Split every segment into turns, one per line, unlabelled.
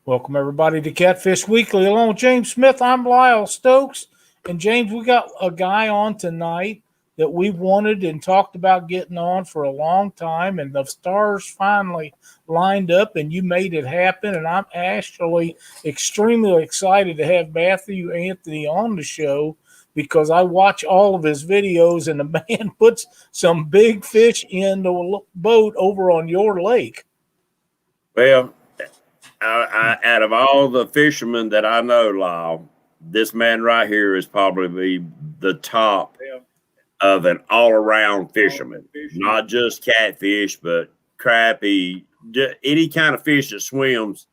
Welcome, everybody, to Catfish Weekly. Along with James Smith, I'm Lyle Stokes. And, James, we got a guy on tonight that we've wanted and talked about getting on for a long time, and the stars finally lined up, and you made it happen. And I'm actually extremely excited to have Matthew Anthony on the show because I watch all of his videos, and the man puts some big fish in the boat over on your lake.
Well, out of all the fishermen that I know, Lyle, this man right here is probably the top of an all-around fisherman. Not just catfish, but crappie, any kind of fish that swims.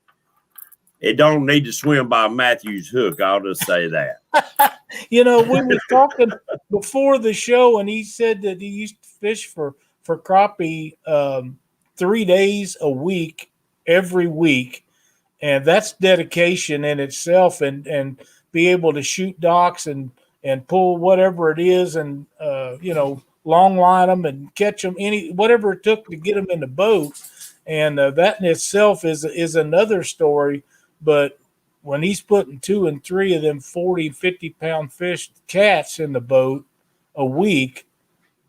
It don't need to swim by Matthew's hook. I'll just say that.
You know, we were talking before the show, and he said that he used to fish for crappie 3 days a week, every week. And that's dedication in itself, and be able to shoot docks and pull whatever it is, and long line them and catch them, whatever it took to get them in the boat. And that in itself is another story. But when he's putting 2 and 3 of them 40, 50-pound fish cats in the boat a week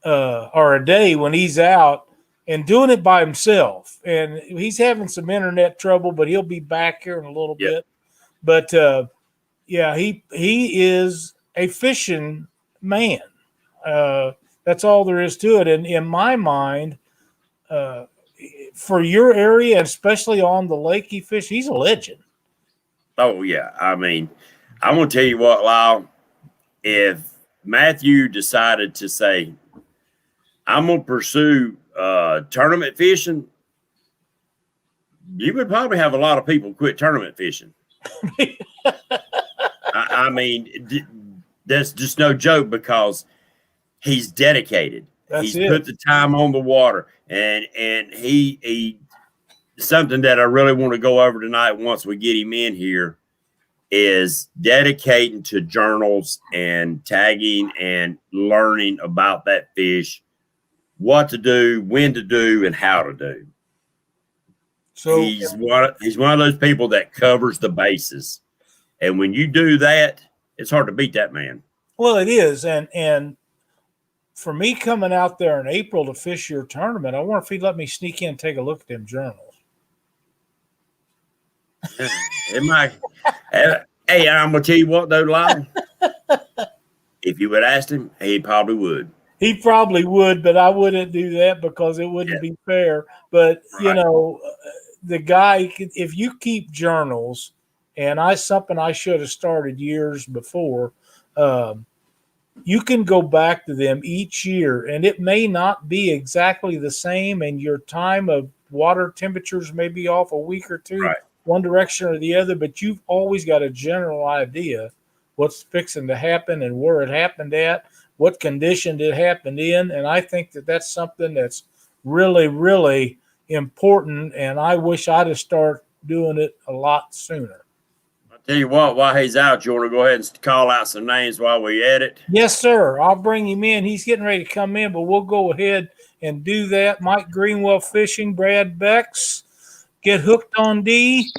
or a day when he's out, and doing it by himself, and he's having some internet trouble, but he'll be back here in a little bit. But he is a fishing man. That's all there is to it. And in my mind, for your area, especially on the lake he fish, he's a legend.
Oh yeah, I mean, I'm gonna tell you what, Lyle. If Matthew decided to say, "I'm gonna pursue tournament fishing," you would probably have a lot of people quit tournament fishing. I mean, that's just no joke, because he's dedicated. He's put the time on the water, and he something that I really want to go over tonight once we get him in here is dedicating to journals and tagging and learning about that fish, what to do, when to do, and how to do. So he's one of those people that covers the bases. And when you do that, it's hard to beat that man.
Well, it is. And for me coming out there in April to fish your tournament, I wonder if he'd let me sneak in and take a look at them journals.
It might. Hey, I'm going to tell you what, though, Lyle. If you would ask him, he probably would.
He probably would, but I wouldn't do that because it wouldn't be fair. But, the guy, if you keep journals, and something I should have started years before, you can go back to them each year, and it may not be exactly the same, and your time of water temperatures may be off a week or two, one direction or the other, but you've always got a general idea what's fixing to happen and where it happened at, what condition it happened in. And I think that that's something that's really, really important, and I wish I'd have started doing it a lot sooner.
I'll tell you what, while he's out, you want to go ahead and call out some names while we at it?
Yes, sir. I'll bring him in. He's getting ready to come in, but we'll go ahead and do that. Mike Greenwell Fishing, Brad Becks, Get Hooked on D,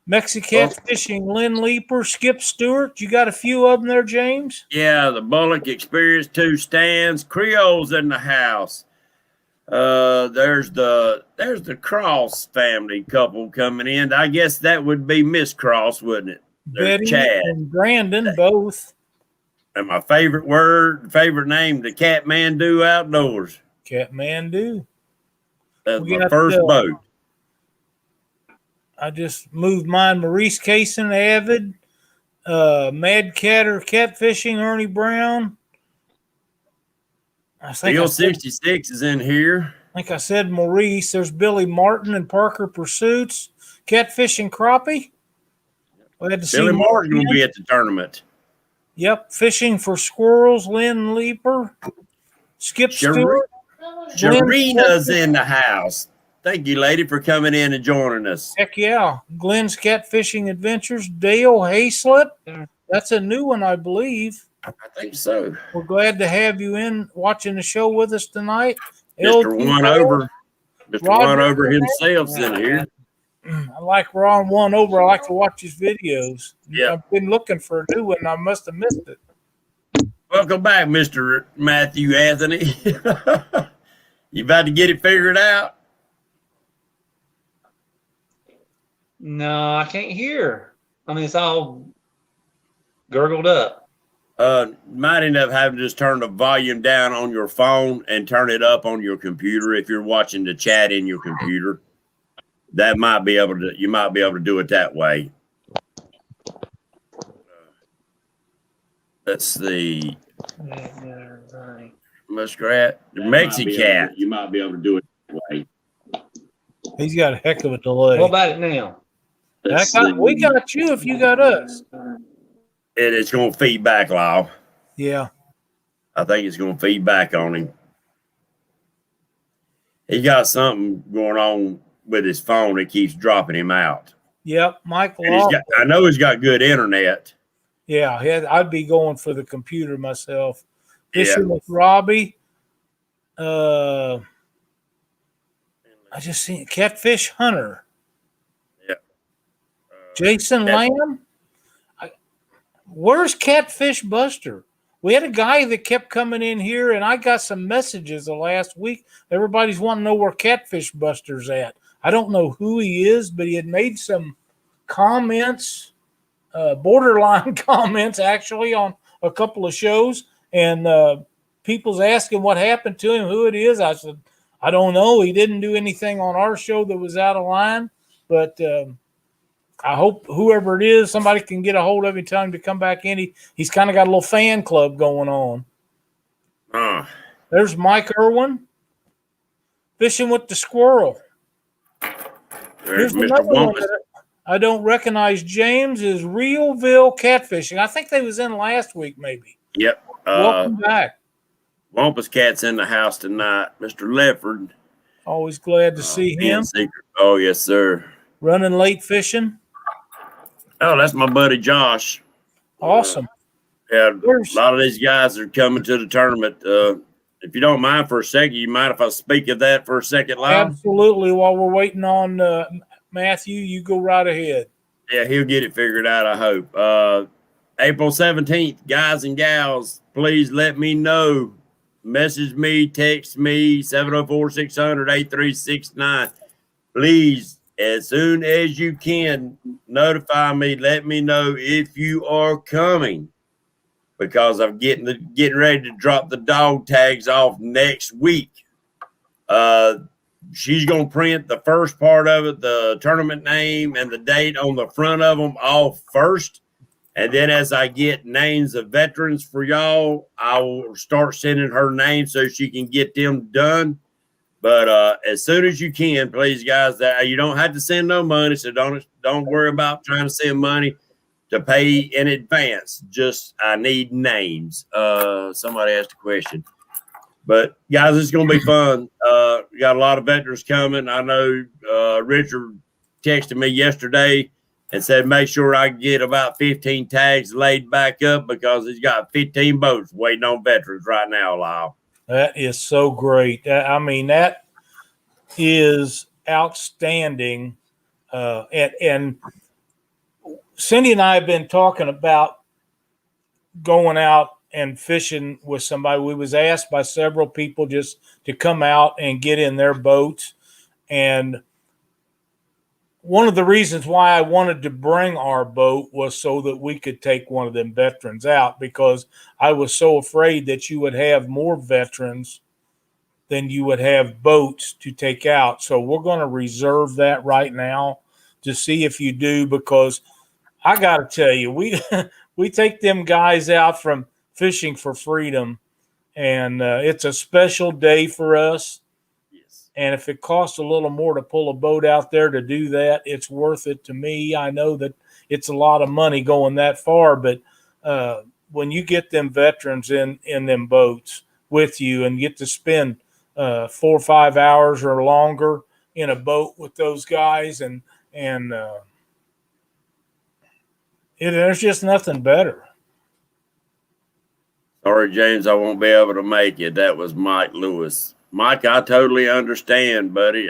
Mexicat Fishing, Lynn Leeper, Skip Stewart. You got a few of them there, James?
Yeah, the Bullock Experience 2 stands. Creole's in the house. There's the Cross family couple coming in. I guess that would be Miss Cross, wouldn't it?
Betty Chad and Brandon, both.
And my favorite name, the Catmandu Outdoors.
Catmandu.
That's my first boat.
I just moved mine. Maurice Kaysen, Avid, Mad Catter Catfishing, Ernie Brown.
Bill 66 is in here.
I think I said Maurice. There's Billy Martin and Parker Pursuits, Catfishing Crappie.
Billy Martin will be at the tournament.
Yep, Fishing for Squirrels, Lynn Leeper, Skip Stewart.
Sharina's in the house. Thank you, lady, for coming in and joining us.
Heck yeah. Glenn's Catfishing Adventures, Dale Hayslip. That's a new one, I believe.
I think so.
We're glad to have you in watching the show with us tonight.
Mr. One Over himself's in here.
I like Ron One Over. I like to watch his videos.
Yeah.
I've been looking for a new one. I must have missed it.
Welcome back, Mr. Matthew Anthony. You about to get it figured out?
No, I can't hear. I mean, it's all gurgled up.
Might end up having to just turn the volume down on your phone and turn it up on your computer if you're watching the chat in your computer. That might be able to. You might be able to do it that way. Let's see. Muskrat, Mexican. You might be able to do it that way.
He's got a heck of a delay.
What about it now?
We got you if you got us.
It's going to feed back, Lyle.
Yeah.
I think it's going to feed back on him. He got something going on with his phone that keeps dropping him out.
Yep, Michael.
I know he's got good internet.
Yeah, I'd be going for the computer myself. Fishing with Robbie. I just seen Catfish Hunter.
Yeah.
Jason Lamb. Where's Catfish Buster? We had a guy that kept coming in here, and I got some messages the last week. Everybody's wanting to know where Catfish Buster's at. I don't know who he is, but he had made some comments, borderline comments, actually, on a couple of shows. And people's asking what happened to him, who it is. I said, I don't know. He didn't do anything on our show that was out of line. But I hope whoever it is, somebody can get a hold of him, tell him to come back in. He's kind of got a little fan club going on. There's Mike Irwin fishing with the squirrel. Here's
Mr.
another one
Wampus.
that I don't recognize. James is Realville Catfishing. I think they was in last week, maybe.
Yep.
Welcome back.
Wampus Cat's in the house tonight. Mr. Lefford.
Always glad to see him.
Oh, yes, sir.
Running late fishing.
Oh, that's my buddy Josh.
Awesome.
Yeah, a lot of these guys are coming to the tournament. If you don't mind for a second, you mind if I speak of that for a second, Lyle?
Absolutely. While we're waiting on Matthew, you go right ahead.
Yeah, he'll get it figured out, I hope. April 17th, guys and gals, please let me know. Message me, text me, 704-600-8369. Please, as soon as you can, notify me. Let me know if you are coming, because I'm getting ready to drop the dog tags off next week. She's going to print the first part of it, the tournament name and the date on the front of them all first. And then as I get names of veterans for y'all, I will start sending her names so she can get them done. But as soon as you can, please, guys, you don't have to send no money, so don't worry about trying to send money to pay in advance. Just I need names. Somebody asked a question. But, guys, it's going to be fun. We got a lot of veterans coming. I know Richard texted me yesterday and said make sure I get about 15 tags laid back up, because he's got 15 boats waiting on veterans right now, Lyle.
That is so great. I mean, that is outstanding. And Cindy and I have been talking about going out and fishing with somebody. We was asked by several people just to come out and get in their boats. And one of the reasons why I wanted to bring our boat was so that we could take one of them veterans out, because I was so afraid that you would have more veterans than you would have boats to take out. So we're going to reserve that right now to see if you do, because I got to tell you, we take them guys out from Fishing for Freedom, and it's a special day for us. And if it costs a little more to pull a boat out there to do that, it's worth it to me. I know that it's a lot of money going that far, but when you get them veterans in them boats with you and get to spend 4 or 5 hours or longer in a boat with those guys, and there's just nothing better.
Sorry, James, I won't be able to make it. That was Mike Lewis. Mike, I totally understand, buddy.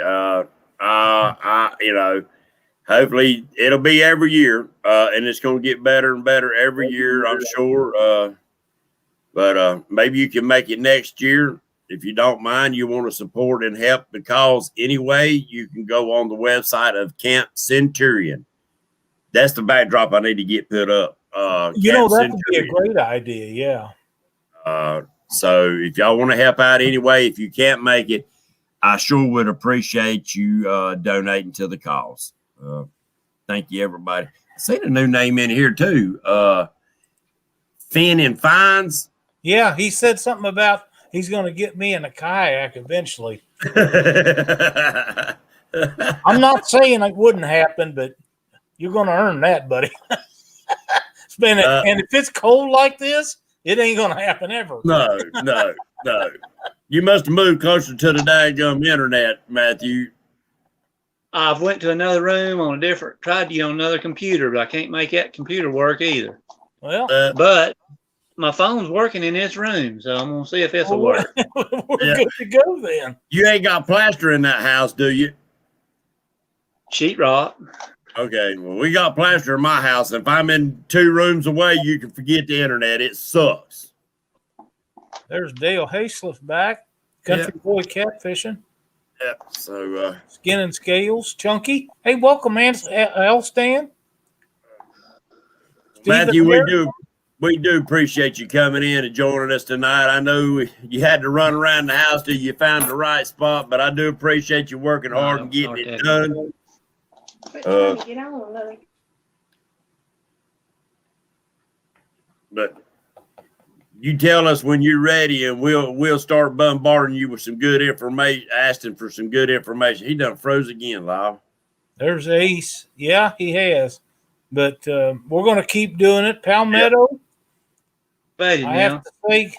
hopefully it'll be every year, and it's going to get better and better every year, I'm sure. But maybe you can make it next year. If you don't mind, you want to support and help the cause anyway, you can go on the website of Camp Centurion. That's the backdrop I need to get put up.
That
Centurion.
would be a great idea, yeah.
So if y'all want to help out anyway, if you can't make it, I sure would appreciate you donating to the cause. Thank you, everybody. I seen a new name in here too. Finn and Fines.
Yeah, he said something about he's going to get me in a kayak eventually. I'm not saying it wouldn't happen, but you're going to earn that, buddy. And if it's cold like this, it ain't going to happen ever.
No. You must have moved closer to the daggum internet, Matthew.
I've went to another room tried to get on another computer, but I can't make that computer work either.
Well,
but my phone's working in this room, so I'm going to see if this will work.
We're good to go then.
You ain't got plaster in that house, do you?
Sheetrock.
Okay, well, we got plaster in my house. If I'm in 2 rooms away, you can forget the internet. It sucks.
There's Dale Haysliff back. Country boy catfishing.
Yep. So
Skin and Scales. Chunky. Hey, welcome, man. L Stan.
Matthew, we do appreciate you coming in and joining us tonight. I know you had to run around the house till you found the right spot, but I do appreciate you working hard and getting it done. But you tell us when you're ready, and we'll start bombarding you with some good information, asking for some good information. He done froze again, Lyle.
There's Ace. Yeah, he has. But we're going to keep doing it. Palmetto. Yep. I have to say,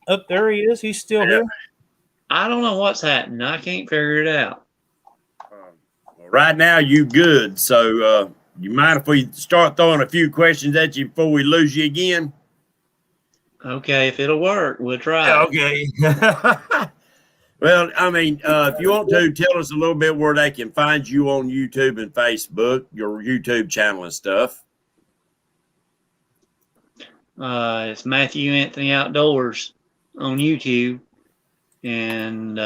up there he is. He's still here.
I don't know what's happening. I can't figure it out.
Right now, you good. So you mind if we start throwing a few questions at you before we lose you again?
Okay, if it'll work, we'll try.
Okay. Well, I mean, if you want to, tell us a little bit where they can find you on YouTube and Facebook, your YouTube channel and stuff.
It's Matthew Anthony Outdoors on YouTube, and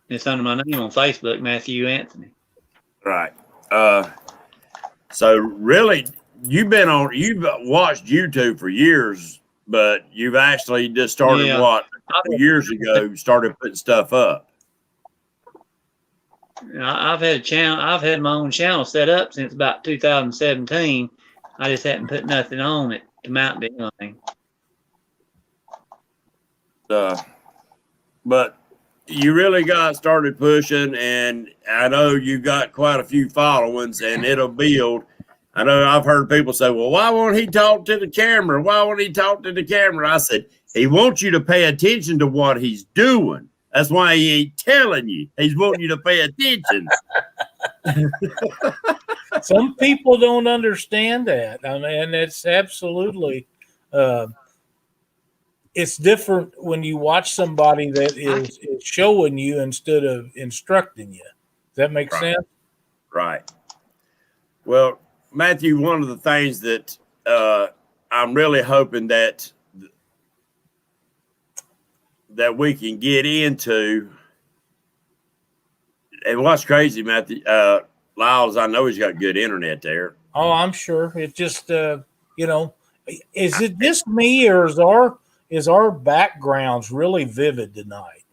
it's under my name on Facebook, Matthew Anthony.
Right. So really, you've watched YouTube for years, but you've actually just started a couple years ago, started putting stuff up.
I've had a channel. I've had my own channel set up since about 2017. I just hadn't put nothing on it to mount anything.
But you really got started pushing, and I know you got quite a few followings, and it'll build. I know I've heard people say, well, why won't he talk to the camera? Why won't he talk to the camera? I said, he wants you to pay attention to what he's doing. That's why he ain't telling you. He's wanting you to pay attention.
Some people don't understand that. I mean, it's absolutely it's different when you watch somebody that is showing you instead of instructing you. Does that make sense?
Right. Well, Matthew, one of the things that I'm really hoping that we can get into, and what's crazy, Matthew, Lyles, I know he's got good internet there.
Oh, I'm sure. It just, is it just me, or is our backgrounds really vivid tonight?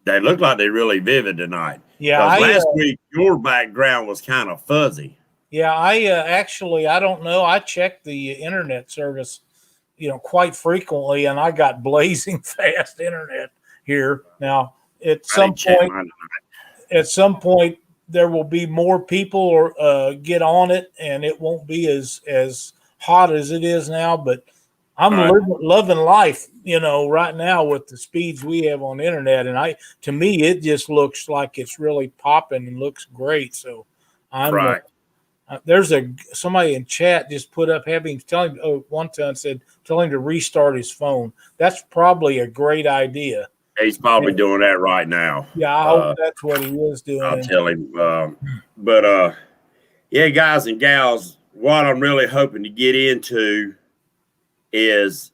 They look like they're really vivid tonight.
Yeah.
Last week, your background was kind of fuzzy.
Yeah, I don't know. I checked the internet service, quite frequently, and I got blazing fast internet here. Now, at some point, there will be more people get on it, and it won't be as hot as it is now. But I'm loving life, right now with the speeds we have on the internet, and to me, it just looks like it's really popping and looks great. So I'm there's somebody in chat just put up tell him to restart his phone. That's probably a great idea.
He's probably doing that right now.
Yeah, I hope that's what he is doing.
I'll tell him. But Yeah, guys and gals, what I'm really hoping to get into is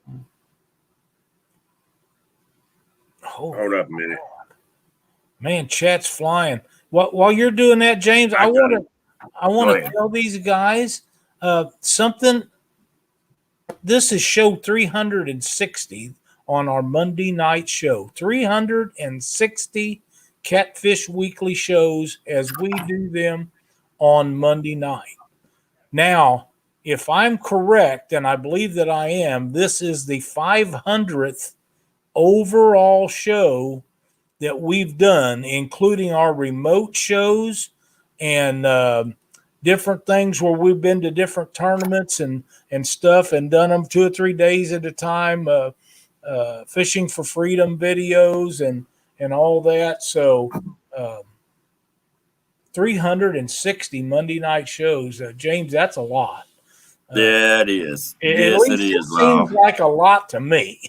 hold up a minute.
Man, chat's flying. While you're doing that, James, I want to tell these guys something. This is show 360 on our Monday night show. 360 Catfish Weekly shows as we do them on Monday night. Now, if I'm correct, and I believe that I am, this is the 500th overall show that we've done, including our remote shows and different things where we've been to different tournaments and stuff and done them 2 or 3 days at a time, fishing for freedom videos and all that. So 360 Monday night shows. James, that's a lot.
Yeah, it is.
Yes, it is. It seems like a lot to me.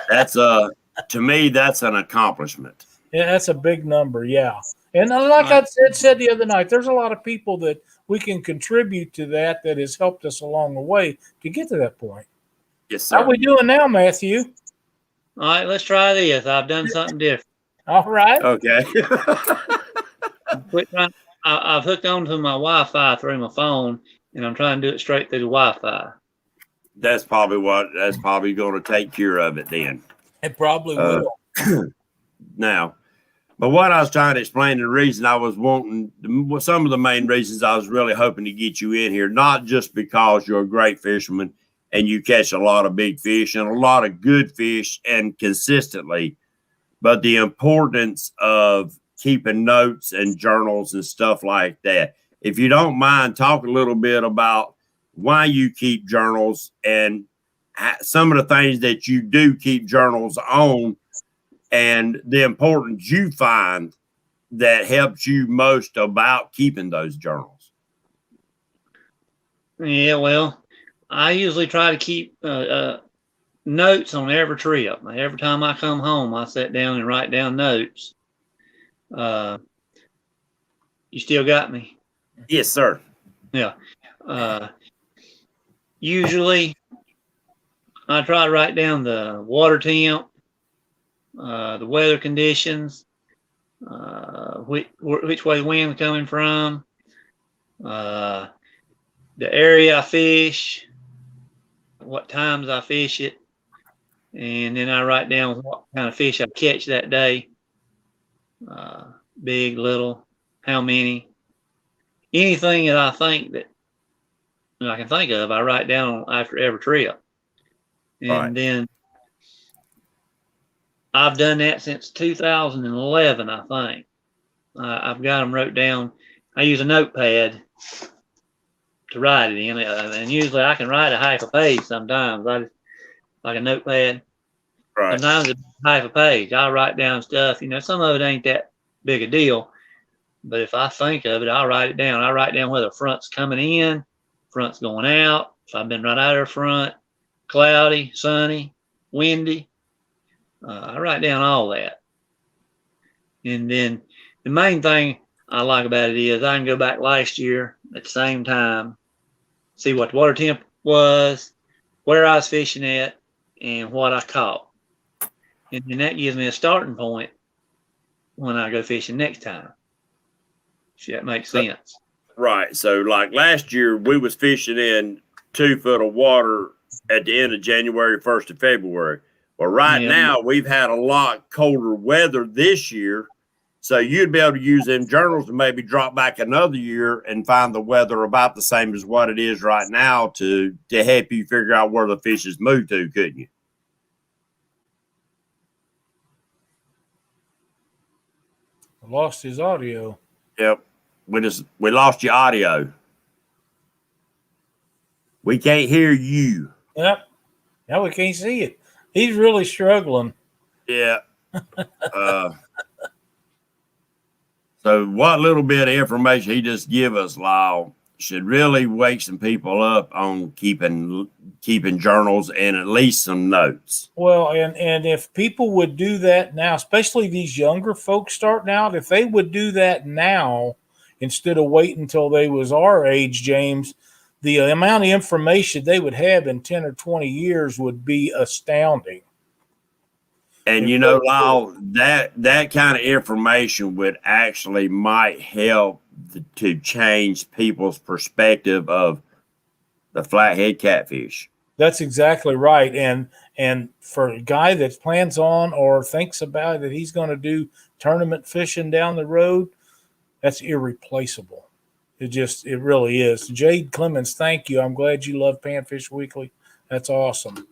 That's to me, that's an accomplishment.
Yeah, that's a big number. Yeah. And like I said the other night, there's a lot of people that we can contribute to that has helped us along the way to get to that point.
Yes, sir.
How are we doing now, Matthew?
All right, let's try this. I've done something different.
All right.
Okay.
I've hooked onto my Wi-Fi through my phone, and I'm trying to do it straight through the Wi-Fi.
That's probably going to take care of it then.
It probably will.
Now, but what I was trying to explain, the reason I was wanting, some of the main reasons I was really hoping to get you in here, not just because you're a great fisherman and you catch a lot of big fish and a lot of good fish and consistently, but the importance of keeping notes and journals and stuff like that. If you don't mind, talk a little bit about why you keep journals and some of the things that you do keep journals on and the importance you find that helps you most about keeping those journals.
Yeah, well, I usually try to keep notes on every trip. Every time I come home, I sit down and write down notes. You still got me?
Yes, sir.
Yeah. Usually, I try to write down the water temp, the weather conditions, which way the wind's coming from, the area I fish, what times I fish it, and then I write down what kind of fish I catch that day, big, little, how many, anything that I think that I can think of, I write down after every trip. And then I've done that since 2011, I think. I've got them wrote down. I use a notepad to write it in, and usually I can write a half a page sometimes. Like a notepad.
Right.
Sometimes it's half a page. I write down stuff. Some of it ain't that big a deal, but if I think of it, I'll write it down. I write down whether the front's coming in, front's going out, if I've been right out of the front, cloudy, sunny, windy. I write down all that. And then the main thing I like about it is I can go back last year at the same time, see what the water temp was, where I was fishing at, and what I caught. And then that gives me a starting point when I go fishing next time. See, that makes sense.
Right. So like last year, we was fishing in 2 foot of water at the end of January, 1st of February. Well, now we've had a lot colder weather this year. So you'd be able to use them journals to maybe drop back another year and find the weather about the same as what it is right now to help you figure out where the fish is moved to, couldn't you?
I lost his audio.
Yep. We lost your audio. We can't hear you.
Yep. Now we can't see it. He's really struggling.
Yeah. So what little bit of information he just give us, Lyle, should really wake some people up on keeping journals and at least some notes.
Well, and if people would do that now, especially these younger folks starting out, if they would do that now instead of waiting until they was our age, James, the amount of information they would have in 10 or 20 years would be astounding.
And you know, Lyle, that kind of information would actually might help to change people's perspective of the flathead catfish.
That's exactly right. And for a guy that plans on or thinks about that he's going to do tournament fishing down the road, that's irreplaceable. It really is. Jade Clemens, thank you. I'm glad you love Panfish Weekly. That's awesome.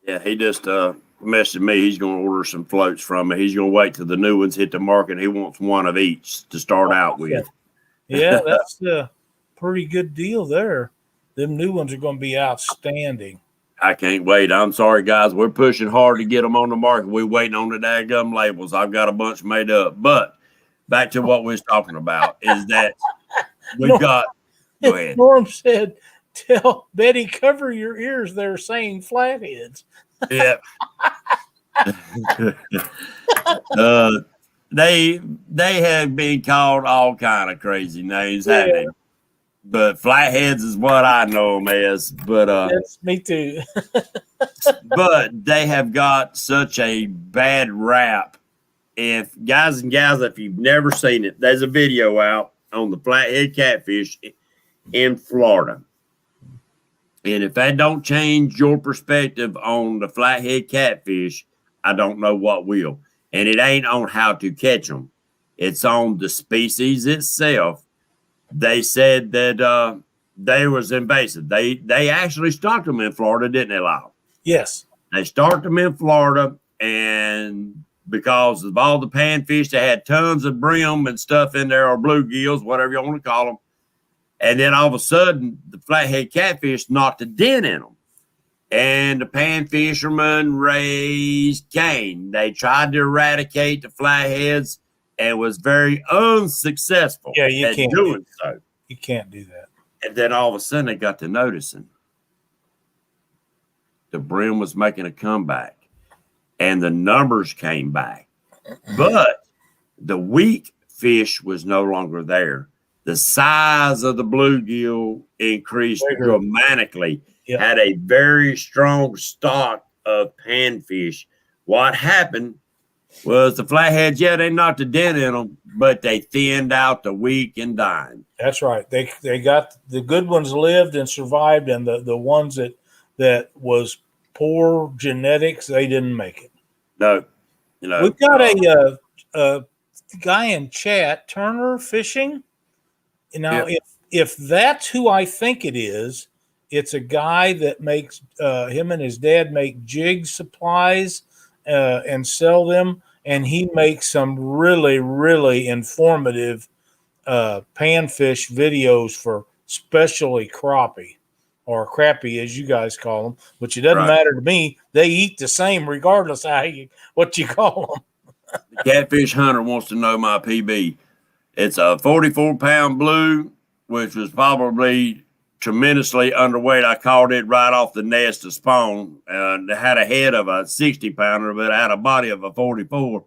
Yeah, he just messaged me. He's going to order some floats from me. He's going to wait till the new ones hit the market. He wants one of each to start out with.
Yeah, that's a pretty good deal there. Them new ones are going to be outstanding.
I can't wait. I'm sorry, guys. We're pushing hard to get them on the market. We're waiting on the daggum labels. I've got a bunch made up. But back to what we was talking about is that we've got – go ahead.
Norm said, tell Betty, cover your ears. They're saying flatheads.
Yeah. They have been called all kind of crazy names, haven't they? But flatheads is what I know them as. But
yes, me too.
but they have got such a bad rap. If guys and gals, if you've never seen it, there's a video out on the flathead catfish in Florida. And if that don't change your perspective on the flathead catfish, I don't know what will. And it ain't on how to catch them. It's on the species itself. They said that they was invasive. They actually stocked them in Florida, didn't they, Lyle?
Yes.
They stocked them in Florida, and because of all the panfish, they had tons of brim and stuff in there, or bluegills, whatever you want to call them. And then all of a sudden, the flathead catfish knocked a dent in them. And the pan fishermen raised Cain. They tried to eradicate the flatheads and was very unsuccessful at doing so.
You can't do that.
And then all of a sudden, they got to noticing the brim was making a comeback, and the numbers came back. But the weak fish was no longer there. The size of the bluegill increased dramatically. Yep. Had a very strong stock of panfish. What happened was the flatheads, they knocked a dent in them, but they thinned out the weak and dying.
That's right. They got the good ones lived and survived, and the ones that was poor genetics, they didn't make it.
No.
We've got a guy in chat, Turner Fishing. Now, if that's who I think it is, it's a guy that makes him and his dad make jig supplies and sell them, and he makes some really, really informative panfish videos for especially crappie, or crappie as you guys call them, which it doesn't matter to me. They eat the same regardless of what you call them.
The Catfish Hunter wants to know my PB. It's a 44-pound blue, which was probably tremendously underweight. I caught it right off the nest of spawn. It had a head of a 60-pounder, but it had a body of a 44.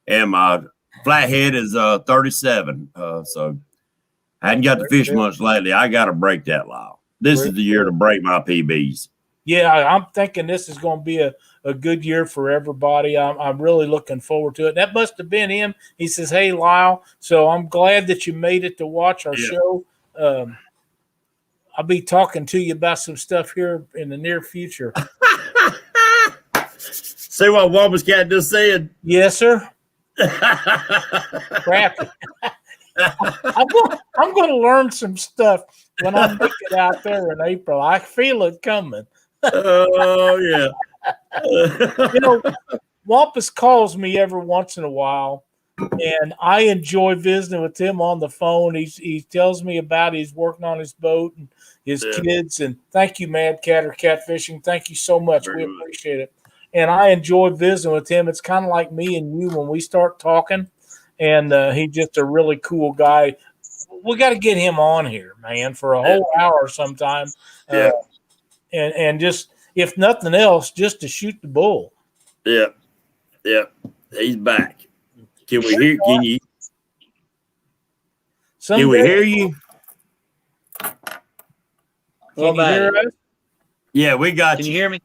And my flathead is 37. So I hadn't got to fish much lately. I got to break that law. This is the year to break my PBs.
Yeah, I'm thinking this is going to be a good year for everybody. I'm really looking forward to it. That must have been him. He says, "Hey, Lyle, so I'm glad that you made it to watch our show. I'll be talking to you about some stuff here in the near future."
See what Woman's Cat just said?
Yes, sir. Crap. I'm going to learn some stuff when I make it out there in April. I feel it coming.
Oh, yeah.
Wampus calls me every once in a while, and I enjoy visiting with him on the phone. He tells me about he's working on his boat and his kids. And thank you, Mad Cat or Catfishing. Thank you so much. We appreciate it. And I enjoy visiting with him. It's kind of like me and you when we start talking. And he's just a really cool guy. We got to get him on here, man, for a whole hour sometime. And just, if nothing else, just to shoot the bull.
Yeah. He's back. Can we hear? Can you? Can we hear you?
Can you hear us?
Yeah, we got you.
Can you hear me?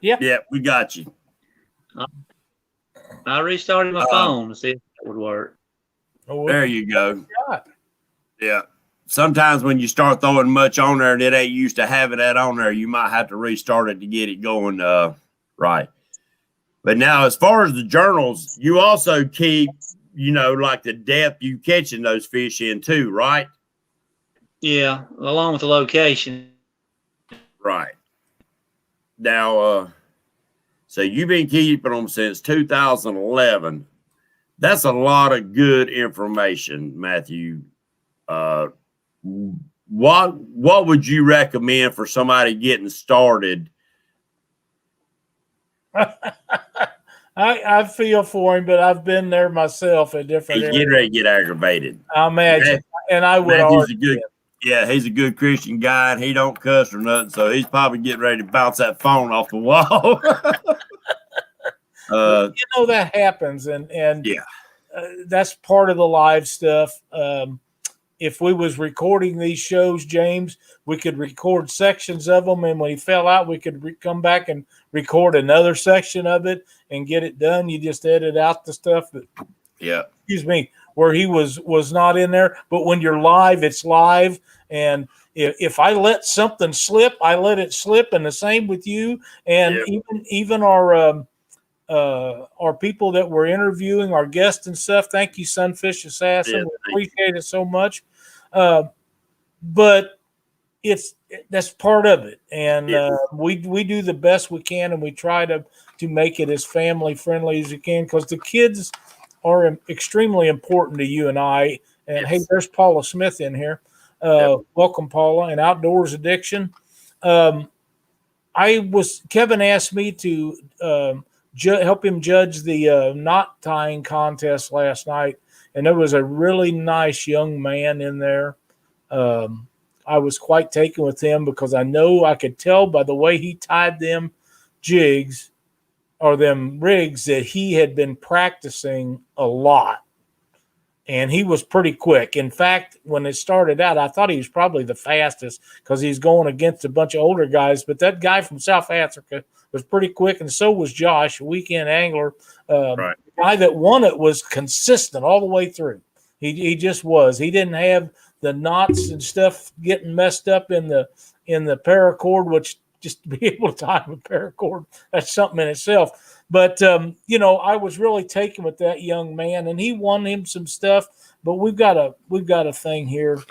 Yeah.
Yeah, we got you.
I restarted my phone to see if that would work.
There you go. Yeah. Sometimes when you start throwing much on there and it ain't used to having that on there, you might have to restart it to get it going right. But now, as far as the journals, you also keep, like the depth you catching those fish in too, right?
Yeah, along with the location.
Right. Now, so you've been keeping them since 2011. That's a lot of good information, Matthew. What would you recommend for somebody getting started?
I feel for him, but I've been there myself at different areas.
He's getting ready to get aggravated.
I imagine. And I would
he's a good Christian guy, and he don't cuss or nothing, so he's probably getting ready to bounce that phone off the wall.
That happens, and
yeah,
that's part of the live stuff. If we was recording these shows, James, we could record sections of them, and when he fell out, we could come back and record another section of it and get it done. You just edit out the stuff that, where he was not in there. But when you're live, it's live, and if I let something slip, I let it slip, and the same with you, and even our people that we're interviewing, our guests and stuff. Thank you, Sunfish Assassin. We appreciate it so much. But that's part of it, and we do the best we can, and we try to make it as family friendly as you can, because the kids are extremely important to you and I. And hey, there's Paula Smith in here. Welcome, Paula. And Outdoors Addiction. Kevin asked me to help him judge the knot tying contest last night, and there was a really nice young man in there. I was quite taken with him because I know I could tell by the way he tied them jigs or them rigs that he had been practicing a lot, and he was pretty quick. In fact, when it started out, I thought he was probably the fastest because he's going against a bunch of older guys, but that guy from South Africa was pretty quick, and so was Josh, a weekend angler. The guy that won it was consistent all the way through. He just was. He didn't have the knots and stuff getting messed up in the paracord, which just to be able to tie a paracord, that's something in itself. But I was really taken with that young man, and he won him some stuff. But we've got a thing here,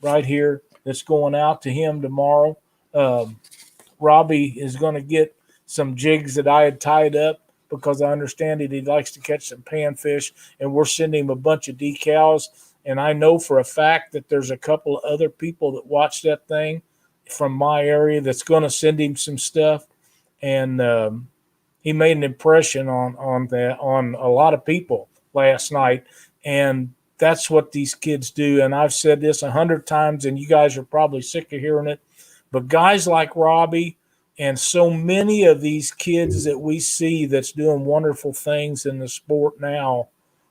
right here, that's going out to him tomorrow. Robbie is going to get some jigs that I had tied up, because I understand that he likes to catch some panfish, and we're sending him a bunch of decals. And I know for a fact that there's a couple of other people that watch that thing from my area that's going to send him some stuff. And he made an impression on a lot of people last night. And that's what these kids do. And I've said this 100 times, and you guys are probably sick of hearing it, but guys like Robbie and so many of these kids that we see that's doing wonderful things in the sport now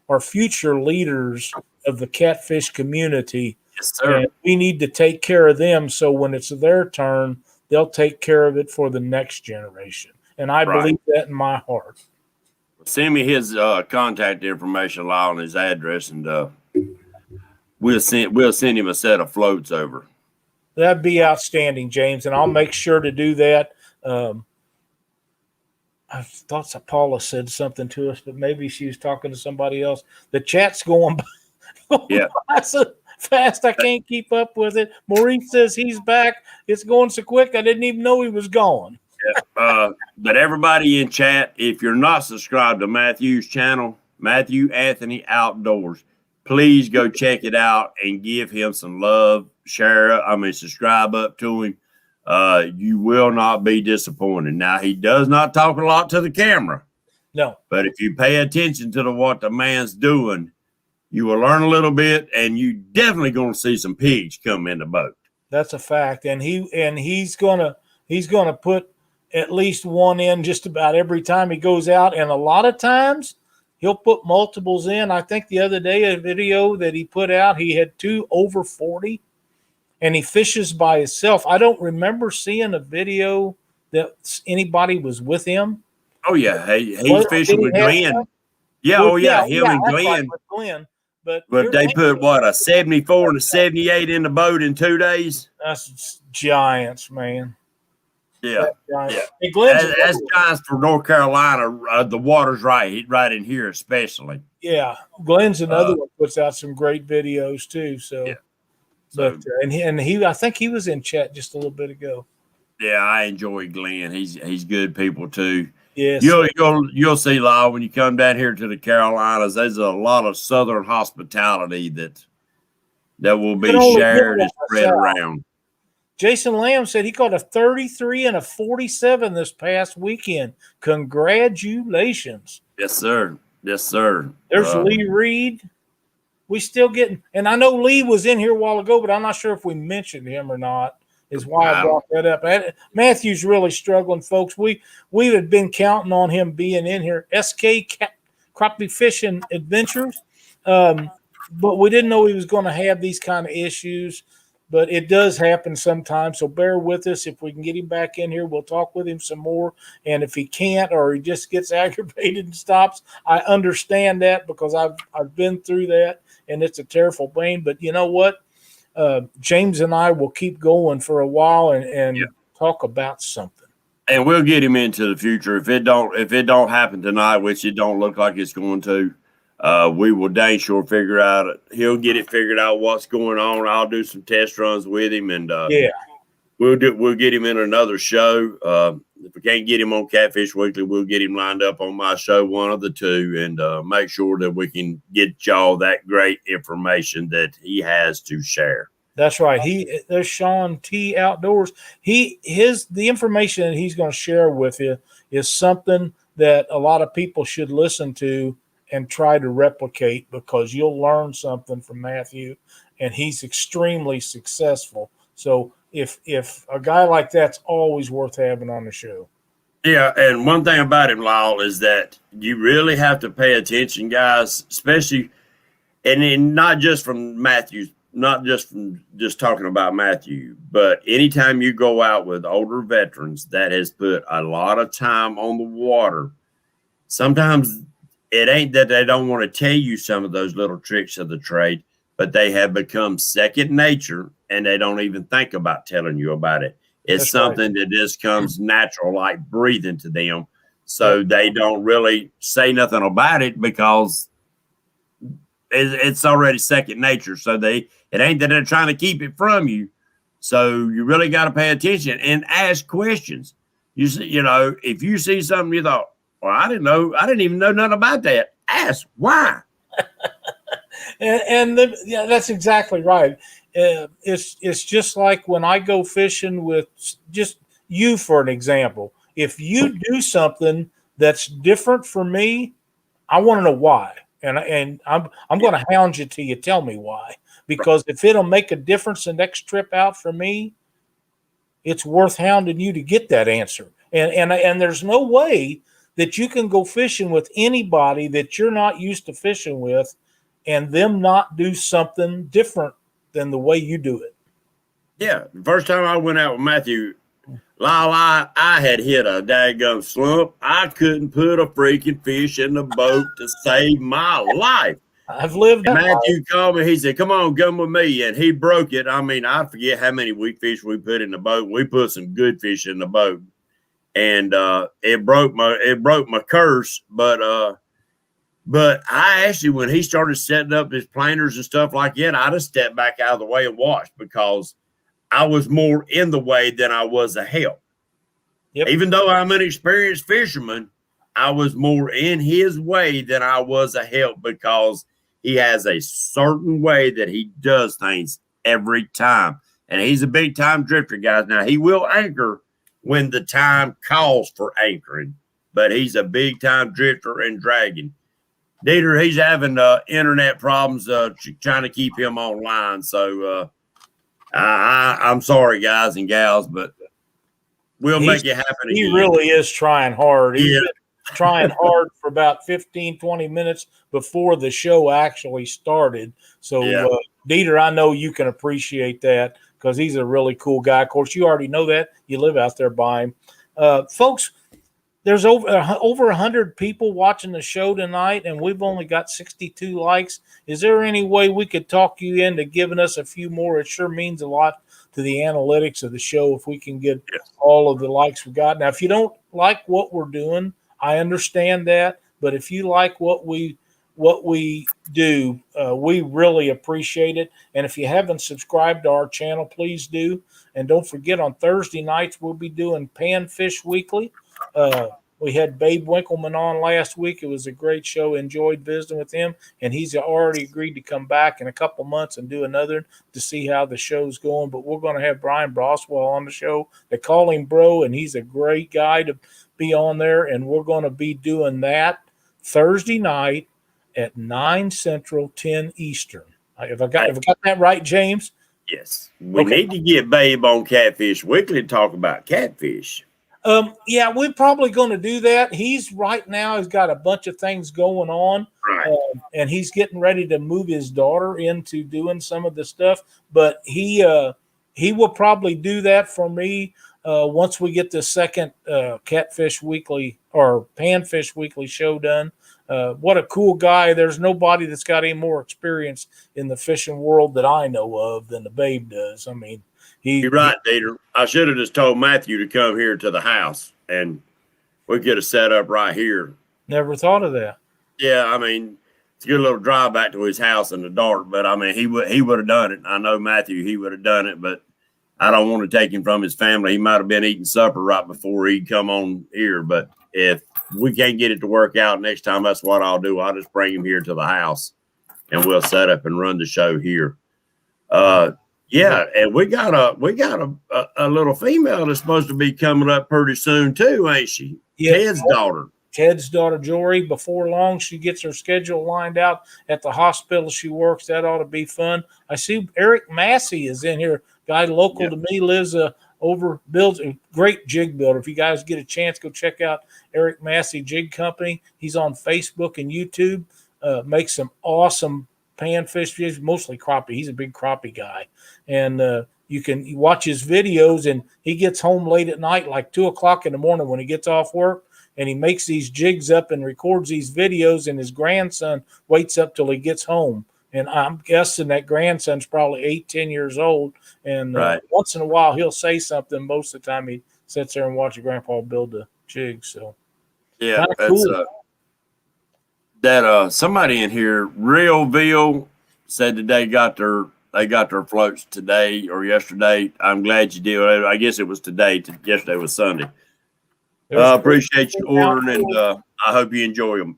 are future leaders of the catfish community.
Yes, sir.
And we need to take care of them, so when it's their turn, they'll take care of it for the next generation. And I believe that in my heart.
Send me his contact information, Lyle, and his address, and we'll send him a set of floats over.
That'd be outstanding, James, and I'll make sure to do that. I thought Paula said something to us, but maybe she was talking to somebody else. The chat's going by so fast I can't keep up with it. Maurice says he's back. It's going so quick I didn't even know he was gone.
Yeah. But everybody in chat, if you're not subscribed to Matthew's channel, Matthew Anthony Outdoors, please go check it out and give him some love. Subscribe up to him. You will not be disappointed. Now, he does not talk a lot to the camera.
No.
But if you pay attention to what the man's doing, you will learn a little bit, and you definitely going to see some pigs come in the boat.
That's a fact. And he's gonna put at least one in just about every time he goes out. And a lot of times He'll put multiples in. I think the other day, a video that he put out, he had 2 over 40, and he fishes by himself. I don't remember seeing a video that anybody was with him.
Oh, yeah. He's fishing with Glenn. Yeah,
Well,
him and Glenn.
right, with Glenn. But
they put, what, a 74 and a 78 in the boat in 2 days?
That's giants, man.
Yeah.
Hey,
that's giants for North Carolina. The water's right in here, especially.
Yeah, Glenn's another one puts out some great videos too. So,
yeah.
But and he, I think he was in chat just a little bit ago.
Yeah, I enjoy Glenn. He's good people too.
Yes,
you'll see, Lyle, when you come down here to the Carolinas. There's a lot of Southern hospitality that will be shared and spread around.
Jason Lamb said he caught a 33 and a 47 this past weekend. Congratulations.
Yes, sir. Yes, sir.
There's Lee Reed. We still getting, and I know Lee was in here a while ago, but I'm not sure if we mentioned him or not. Is why I brought that up. Matthew's really struggling, folks. We had been counting on him being in here. SK Crappie Fishing Adventures, but we didn't know he was going to have these kind of issues. But it does happen sometimes, so bear with us. If we can get him back in here, we'll talk with him some more. And if he can't, or he just gets aggravated and stops, I understand that because I've been through that, and it's a terrible pain. But you know what? James and I will keep going for a while and talk about something.
And we'll get him into the future. If it don't happen tonight, which it don't look like it's going to, we will dang sure figure out. He'll get it figured out what's going on. I'll do some test runs with him, and we'll get him in another show. If we can't get him on Catfish Weekly, we'll get him lined up on my show, one of the two, and make sure that we can get y'all that great information that he has to share.
That's right. There's Sean T Outdoors. The information that he's going to share with you is something that a lot of people should listen to and try to replicate, because you'll learn something from Matthew, and he's extremely successful. So if a guy like that's always worth having on the show.
Yeah, and one thing about him, Lyle, is that you really have to pay attention, guys, especially, and not just from Matthew, not just from just talking about Matthew, but anytime you go out with older veterans that has put a lot of time on the water, sometimes it ain't that they don't want to tell you some of those little tricks of the trade, but they have become second nature, and they don't even think about telling you about it. It's That's something right. that just comes natural, like breathing to them. So they don't really say nothing about it because it's already second nature. So it ain't that they're trying to keep it from you. So you really got to pay attention and ask questions. If you see something you thought, well, I didn't even know nothing about that. Ask why.
That's exactly right. It's just like when I go fishing with just you, for an example. If you do something that's different for me, I want to know why, and I'm going to hound you till you tell me why. Because if it'll make a difference the next trip out for me, it's worth hounding you to get that answer. And there's no way that you can go fishing with anybody that you're not used to fishing with and them not do something different than the way you do it.
Yeah. The first time I went out with Matthew, Lyle, I had hit a daggum slump. I couldn't put a freaking fish in the boat to save my life.
I've lived that
Matthew
life.
called me. He said, come on, come with me. And he broke it. I mean, I forget how many weak fish we put in the boat. We put some good fish in the boat. And it broke my curse, but I actually, when he started setting up his planers and stuff like that, I just stepped back out of the way and watched, because I was more in the way than I was a help. Yep. Even though I'm an experienced fisherman, I was more in his way than I was a help, because he has a certain way that he does things every time, and he's a big time drifter, guys. Now he will anchor when the time calls for anchoring, but he's a big time drifter and dragging. Dieter, he's having internet problems trying to keep him online. So I'm sorry, guys and gals, but we'll make it happen.
He really is trying hard. trying hard for about 15, 20 minutes before the show actually started. So, Dieter, I know you can appreciate that because he's a really cool guy. Of course, you already know that. You live out there by him. Folks, there's over 100 people watching the show tonight, and we've only got 62 likes. Is there any way we could talk you into giving us a few more? It sure means a lot to the analytics of the show if we can get all of the likes we got. Now, if you don't like what we're doing, I understand that. But if you like what we do, we really appreciate it. And if you haven't subscribed to our channel, please do. And don't forget, on Thursday nights, we'll be doing Panfish Weekly. We had Babe Winkleman on last week. It was a great show. Enjoyed visiting with him, and he's already agreed to come back in a couple months and do another to see how the show's going. But we're going to have Brian Broswell on the show. They call him Bro, and he's a great guy to be on there. And we're going to be doing that Thursday night at 9 Central, 10 Eastern. Have I got that right, James?
Yes. We need to get Babe on Catfish Weekly to talk about catfish.
Yeah, we're probably going to do that. He's right now, he's got a bunch of things going on,
right.
And he's getting ready to move his daughter into doing some of the stuff. But he will probably do that for me once we get the second Catfish Weekly or Panfish Weekly show done. What a cool guy. There's nobody that's got any more experience in the fishing world that I know of than the Babe does. I mean, you're
right, Dieter. I should have just told Matthew to come here to the house, and we could have set up right here.
Never thought of that.
Yeah, I mean, it's a good little drive back to his house in the dark, but I mean, he would have done it. I know Matthew, he would have done it, but I don't want to take him from his family. He might have been eating supper right before he'd come on here, but if we can't get it to work out next time, that's what I'll do. I'll just bring him here to the house, and we'll set up and run the show here. Yeah, and we got a little female that's supposed to be coming up pretty soon too, ain't she?
Yeah.
Ted's daughter,
Jory. Before long, she gets her schedule lined out at the hospital she works. That ought to be fun. I see Eric Massey is in here. Guy local to me, lives builds a great jig builder. If you guys get a chance, go check out Eric Massey Jig Company. He's on Facebook and YouTube. Makes some awesome panfish jigs, mostly crappie. He's a big crappie guy. And you can watch his videos, and he gets home late at night, like 2 o'clock in the morning when he gets off work, and he makes these jigs up and records these videos, and his grandson waits up till he gets home. And I'm guessing that grandson's probably 8-10 years old. And once in a while, he'll say something. Most of the time, he sits there and watches Grandpa build the jigs. So,
yeah, that's cool. That somebody in here, Realville, said that they got their floats today or yesterday. I'm glad you did. I guess it was today. Yesterday was Sunday. I appreciate you ordering, and I hope you enjoy them.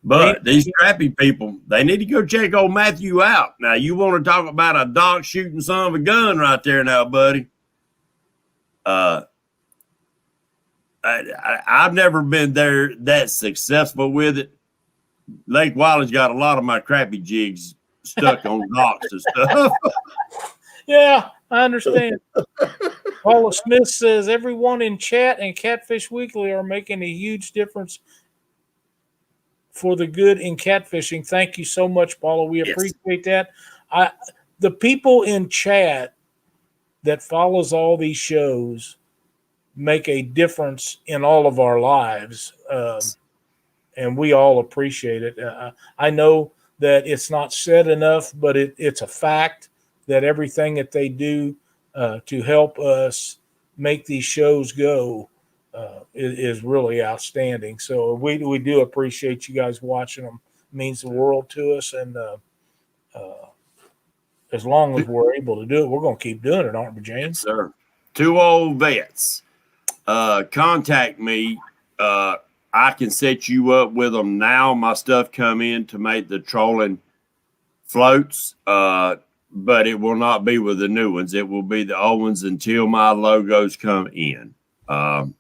But these crappie people, they need to go check old Matthew out. Now, you want to talk about a dog shooting son of a gun right there now, buddy. I've never been there that successful with it. Lake Wiley's got a lot of my crappie jigs stuck on docks and stuff.
Yeah, I understand. Paula Smith says everyone in chat and Catfish Weekly are making a huge difference for the good in catfishing. Thank you so much, Paula. We appreciate that. The people in chat that follows all these shows make a difference in all of our lives, and we all appreciate it. I know that it's not said enough, but it's a fact that everything that they do to help us make these shows go is really outstanding. So we do appreciate you guys watching them. It means the world to us, and as long as we're able to do it, we're going to keep doing it, aren't we, James?
Yes, sir. 2 old vets. Contact me. I can set you up with them now. My stuff come in to make the trolling floats, but it will not be with the new ones. It will be the old ones until my logos come in. And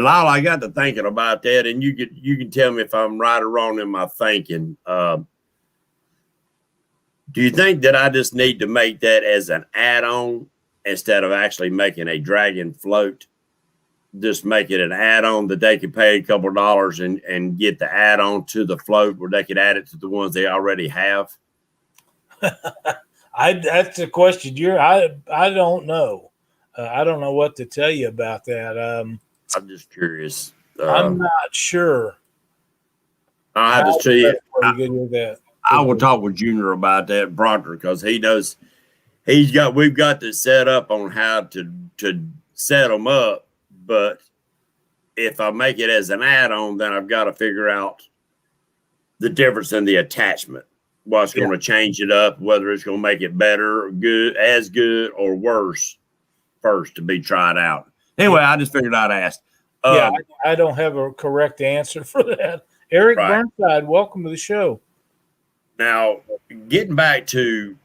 Lyle, I got to thinking about that, and you can tell me if I'm right or wrong in my thinking. Do you think that I just need to make that as an add-on instead of actually making a dragon float? just make it an add-on that they could pay a couple of dollars and get the add-on to the float where they could add it to the ones they already have?
That's the question. I don't know. I don't know what to tell you about that.
I'm just curious.
I'm not sure.
I'll have to tell you.
Good with that.
I will talk with Junior about that, Proctor, because he knows. We've got this set up on how to set them up, but if I make it as an add-on, then I've got to figure out the difference in the attachment. What's going to change it up, whether it's going to make it better, good, or worse first to be tried out. Anyway, I just figured I'd ask.
I don't have a correct answer for that. Eric Burnside, welcome to the show.
Now, getting back to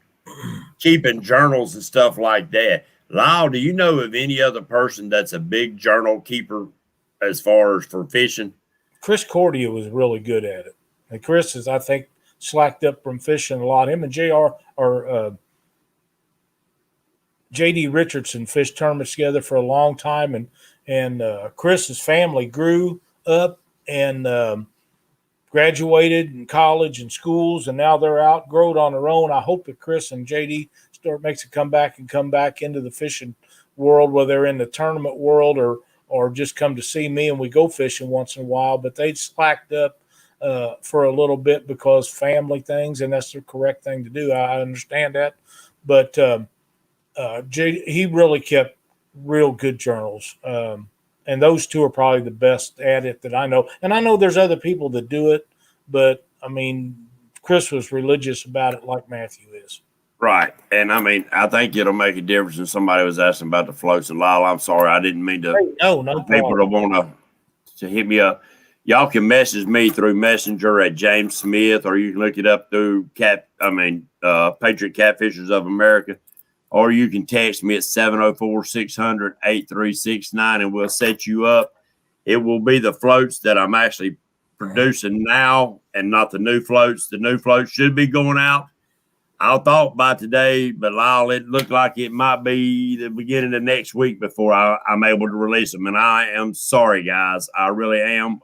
keeping journals and stuff like that, Lyle, do you know of any other person that's a big journal keeper as far as for fishing? Chris
Cordia was really good at it. And Chris is, I think, slacked up from fishing a lot. Him and J.D. Richardson fished tournaments together for a long time, and Chris's family grew up and graduated in college and schools, and now they're outgrown on their own. I hope that Chris and J.D. makes a comeback and come back into the fishing world, whether they're in the tournament world or just come to see me and we go fishing once in a while. But they slacked up for a little bit because family things, and that's the correct thing to do. I understand that. But he really kept real good journals. And those two are probably the best at it that I know. And I know there's other people that do it, but I mean, Chris was religious about it like Matthew is.
Right. And I mean, I think it'll make a difference. And somebody was asking about the floats. And Lyle, I'm sorry, I didn't mean to.
No
people to want to hit me up. Y'all can message me through Messenger at James Smith, or you can look it up through Patriot Catfishers of America. Or you can text me at 704-600-8369, and we'll set you up. It will be the floats that I'm actually producing now and not the new floats. The new floats should be going out, I thought, by today, but Lyle, it looked like it might be the beginning of next week before I'm able to release them. And I am sorry, guys. I really am.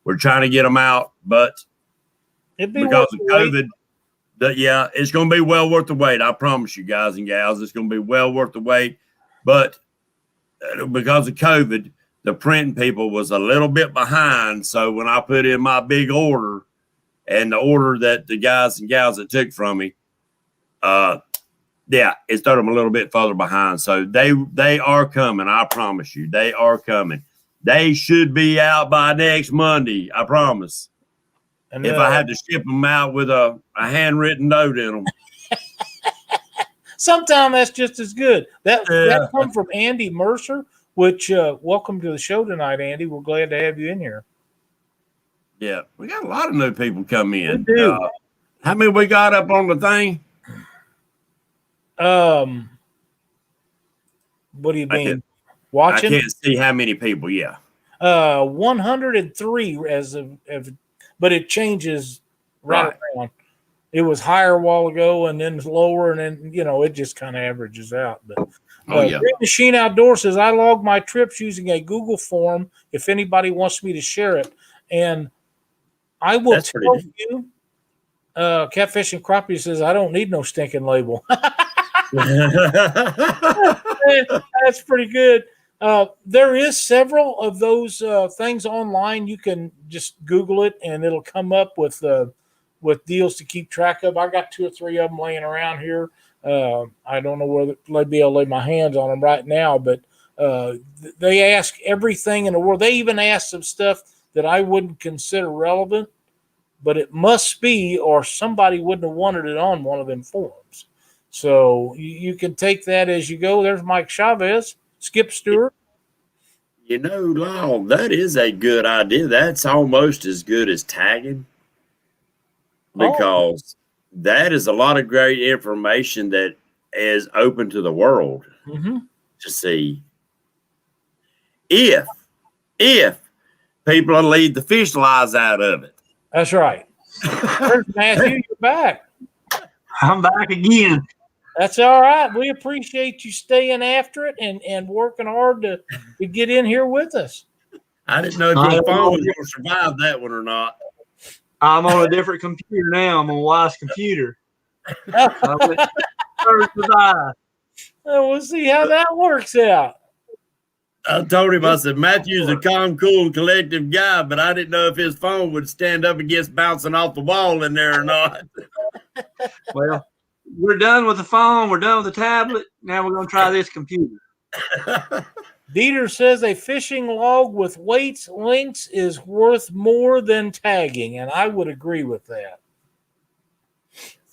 We're trying to get them out, but because of COVID, it's going to be well worth the wait. I promise you, guys and gals, it's going to be well worth the wait. But because of COVID, the printing people was a little bit behind. So when I put in my big order and the order that the guys and gals that took from me, it started them a little bit further behind. So they are coming. I promise you, they are coming. They should be out by next Monday. I promise. And if I had to ship them out with a handwritten note in them.
Sometimes that's just as good. That come from Andy Mercer, which welcome to the show tonight, Andy. We're glad to have you in here.
Yeah, we got a lot of new people come in.
We do.
How many we got up on the thing?
What do you mean? Watching?
I can't see how many people,
103 as of but it changes right around. It was higher a while ago and then lower, and then, it just kind of averages out. But Green Machine Outdoor says, I log my trips using a Google form if anybody wants me to share it. And I will tell you, Catfish and Crappie says, I don't need no stinking label. That's pretty good. There is several of those things online. You can just Google it, and it'll come up with deals to keep track of. I got 2 or 3 of them laying around here. I don't know whether I'd be able to lay my hands on them right now, but they ask everything in the world. They even ask some stuff that I wouldn't consider relevant, but it must be, or somebody wouldn't have wanted it on one of them forums. So you can take that as you go. There's Mike Chavez. Skip Stewart.
Lyle, that is a good idea. That's almost as good as tagging, because that is a lot of great information that is open to the world to see. If people leave the fish lies out of it.
That's right. There's Matthew, you're back.
I'm back again.
That's all right. We appreciate you staying after it and working hard to get in here with us.
I didn't know if your phone was going to survive that one or not.
I'm on a different computer now. I'm on Wife's computer.
We'll see how that works out.
I told him, I said, Matthew's a calm, cool, and collective guy, but I didn't know if his phone would stand up against bouncing off the wall in there or not.
Well, we're done with the phone. We're done with the tablet. Now we're going to try this computer.
Dieter says a fishing log with weights links is worth more than tagging, and I would agree with that.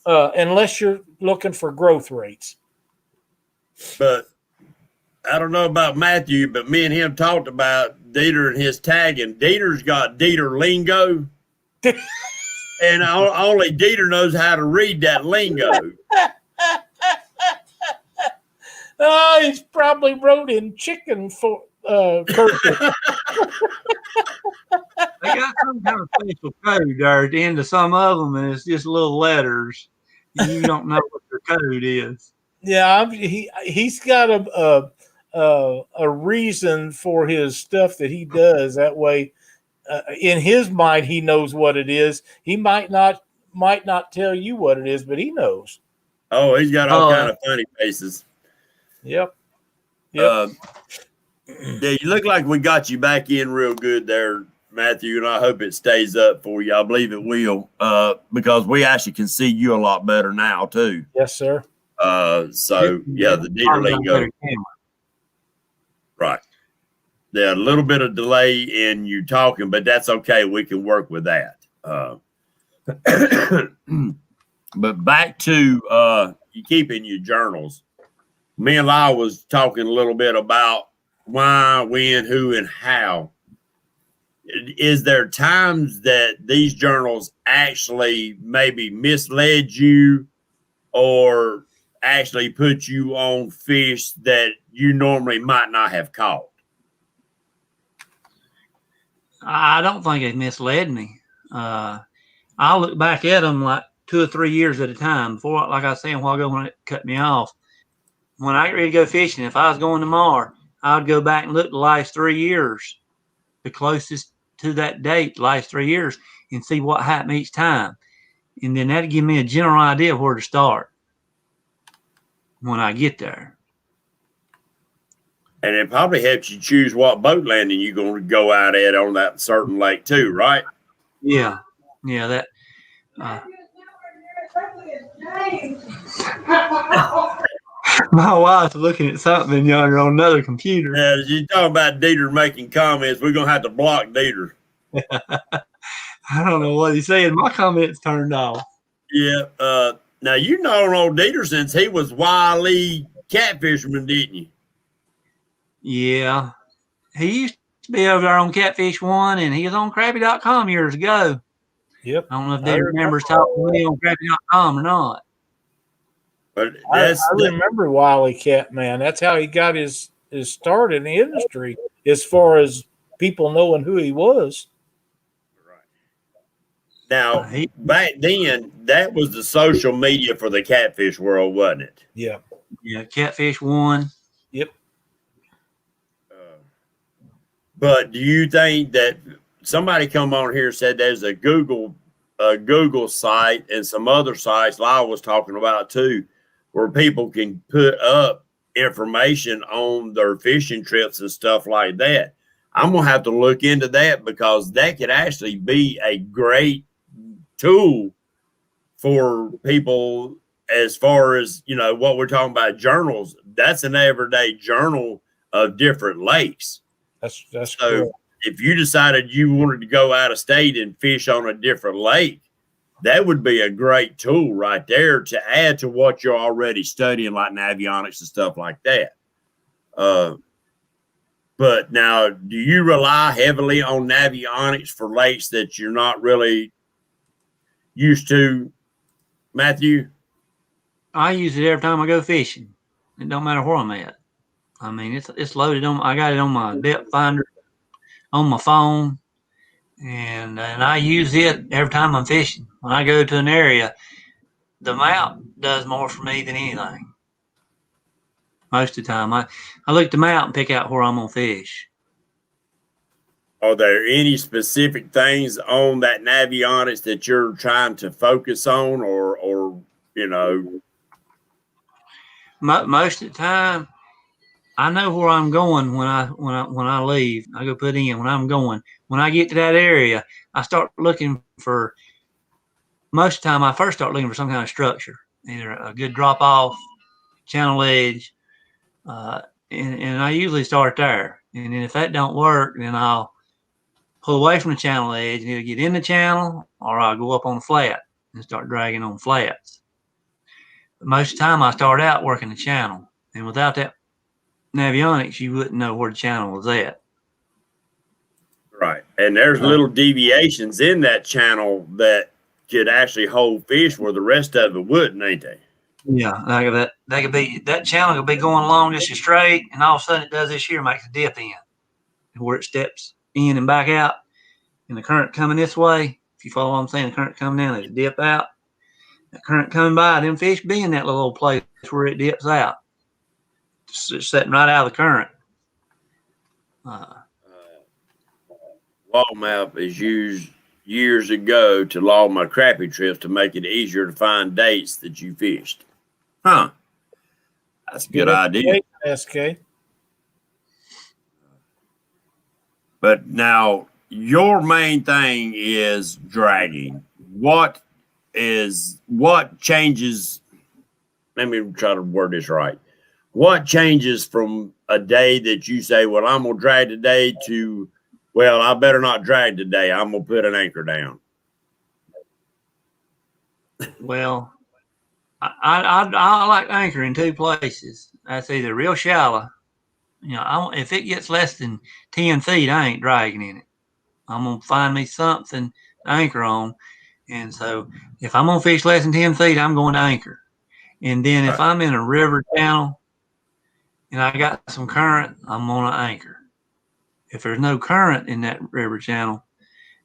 Unless you're looking for growth rates.
But I don't know about Matthew, but me and him talked about Dieter and his tagging. Dieter's got Dieter lingo. And only Dieter knows how to read that lingo.
Oh, he's probably wrote in chicken for cursive.
They got some kind of special code there at the end of some of them, and it's just little letters. You don't know what their code is.
Yeah, he's got a reason for his stuff that he does. That way, in his mind, he knows what it is. He might not tell you what it is, but he knows.
Oh, he's got all kind of funny faces.
Yep.
Yeah, you look like we got you back in real good there, Matthew, and I hope it stays up for you. I believe it will, because we actually can see you a lot better now too.
Yes, sir.
So yeah, the Dieter lingo. Right. There's a little bit of delay in you talking, but that's okay. We can work with that. But back to you keeping your journals. Me and Lyle was talking a little bit about why, when, who, and how. Is there times that these journals actually maybe misled you or actually put you on fish that you normally might not have caught?
I don't think it misled me. I'll look back at them like 2 or 3 years at a time. Before, like I was saying a while ago when it cut me off, when I get ready to go fishing, if I was going tomorrow, I would go back and look the last 3 years, the closest to that date, the last 3 years, and see what happened each time. And then that'd give me a general idea of where to start when I get there.
And it probably helps you choose what boat landing you're going to go out at on that certain lake too, right?
Yeah. Yeah, that. My wife's looking at something yonder on another computer.
Yeah, you talking about Dieter making comments. We're going to have to block Dieter.
I don't know what he's saying. My comments turned off.
Yeah. Now, you know old Dieter since he was Wiley catfisherman, didn't you?
Yeah. He used to be over there on Catfish 1, and he was on Crappy.com years ago.
Yep.
I don't know if Dieter remembers talking to me on Crappy.com or not.
But I remember Wiley Cat, man. That's how he got his start in the industry, as far as people knowing who he was.
Right. Now, back then, that was the social media for the catfish world, wasn't it?
Yeah.
Yeah, Catfish 1.
Yep.
But do you think that somebody come on here and said there's a Google site and some other sites Lyle was talking about too, where people can put up information on their fishing trips and stuff like that? I'm going to have to look into that, because that could actually be a great tool for people as far as, you know, what we're talking about journals. That's an everyday journal of different lakes.
That's
so cool. If you decided you wanted to go out of state and fish on a different lake, that would be a great tool right there to add to what you're already studying, like Navionics and stuff like that. But now, do you rely heavily on Navionics for lakes that you're not really used to, Matthew?
I use it every time I go fishing. It don't matter where I'm at. I mean, it's loaded on. I got it on my depth finder, on my phone, and I use it every time I'm fishing. When I go to an area, the map does more for me than anything. most of the time. I look them out and pick out where I'm gonna fish.
Are there any specific things on that Navionics that you're trying to focus on, or you know?
Most of the time, I know where I'm going when I leave. I go put in when I'm going. When I get to that area, I start looking for. Most of the time, I first start looking for some kind of structure, either a good drop off, channel edge, and I usually start there. And then if that don't work, then I'll pull away from the channel edge and either get in the channel or I'll go up on the flat and start dragging on flats. But most of the time I start out working the channel, and without that Navionics, you wouldn't know where the channel was at.
Right. And there's little deviations in that channel that could actually hold fish where the rest of it wouldn't, ain't they?
Yeah, that could be, that channel could be going along just as straight, and all of a sudden it does this here, makes a dip in where it steps in and back out, and the current coming this way. If you follow what I'm saying, the current coming down, there's a dip out. The current coming by, them fish be in that little place where it dips out, just setting right out of the current.
Log map is used years ago to log my crappie trips to make it easier to find dates that you fished. Huh. That's a good idea.
SK.
But now your main thing is dragging. What changes? Let me try to word this right. What changes from a day that you say, well, I'm gonna drag today, to, well, I better not drag today, I'm gonna put an anchor down?
Well, I like anchor in two places. That's either real shallow. You know, if it gets less than 10 feet, I ain't dragging in it. I'm going to find me something to anchor on. And so if I'm going to fish less than 10 feet, I'm going to anchor. And then if I'm in a river channel and I got some current, I'm going to anchor. If there's no current in that river channel,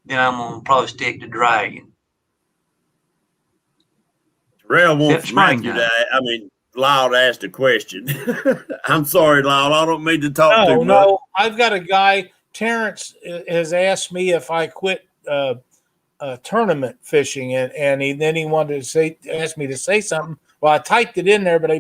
then I'm going to probably stick to dragging.
Terrell wants Matthew to, Lyle to ask a question. I'm sorry, Lyle. I don't mean to talk too much.
No, I've got a guy, Terrence, has asked me if I quit tournament fishing, and then he wanted to ask me to say something. Well, I typed it in there, but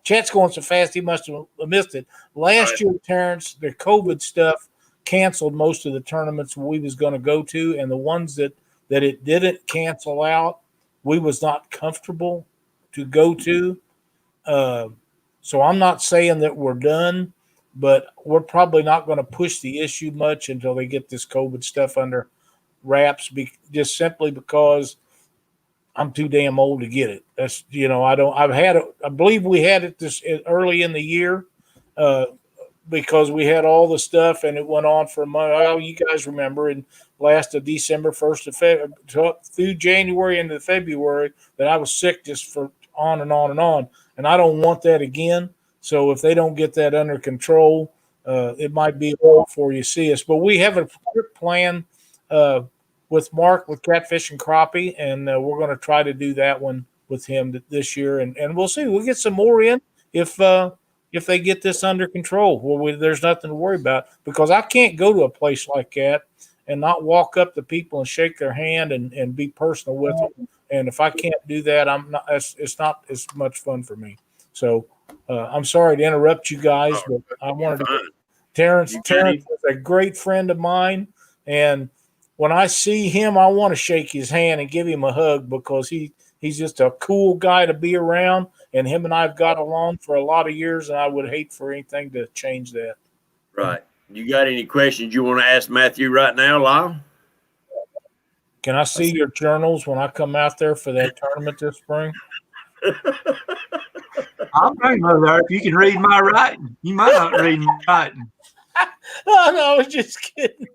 chat's going so fast, he must have missed it. Last year, Terrence, the COVID stuff canceled most of the tournaments we was going to go to, and the ones that it didn't cancel out, we was not comfortable to go to. So I'm not saying that we're done, but we're probably not going to push the issue much until they get this COVID stuff under wraps, just simply because I'm too damn old to get it. That's, I believe we had it this early in the year, because we had all the stuff and it went on for a month. Oh, you guys remember, in last of December, 1st of February, through January into February, that I was sick just for on and on and on. And I don't want that again. So if they don't get that under control, it might be all before you see us. But we have a plan with Mark with Catfish and Crappie, and we're going to try to do that one with him this year. And we'll see. We'll get some more in if they get this under control. Well, there's nothing to worry about, because I can't go to a place like that and not walk up to people and shake their hand and be personal with them. And if I can't do that, it's not as much fun for me. So I'm sorry to interrupt you guys, but I wanted to. Terrence is a great friend of mine, and when I see him, I want to shake his hand and give him a hug, because he's just a cool guy to be around, and him and I have got along for a lot of years, and I would hate for anything to change that.
Right. You got any questions you want to ask Matthew right now, Lyle?
Can I see your journals when I come out there for that tournament this spring?
I'll bring those there if you can read my writing. You might not read my writing.
Oh, no, I was just kidding.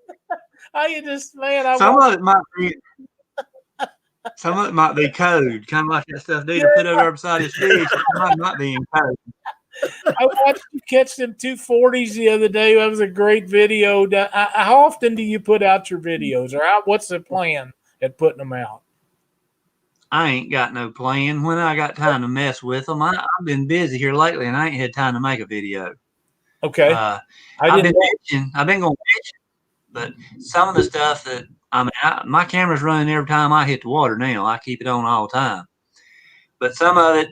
Some of it might be code, kind of like that stuff Dita put over beside his fish. It might be in code.
I watched you catch them 240s the other day. That was a great video. How often do you put out your videos, or what's the plan at putting them out?
I ain't got no plan. When I got time to mess with them, I've been busy here lately, and I ain't had time to make a video.
Okay.
I've been fishing. I've been going fishing, but some of the stuff that my camera's running every time I hit the water now. I keep it on all the time. But some of it,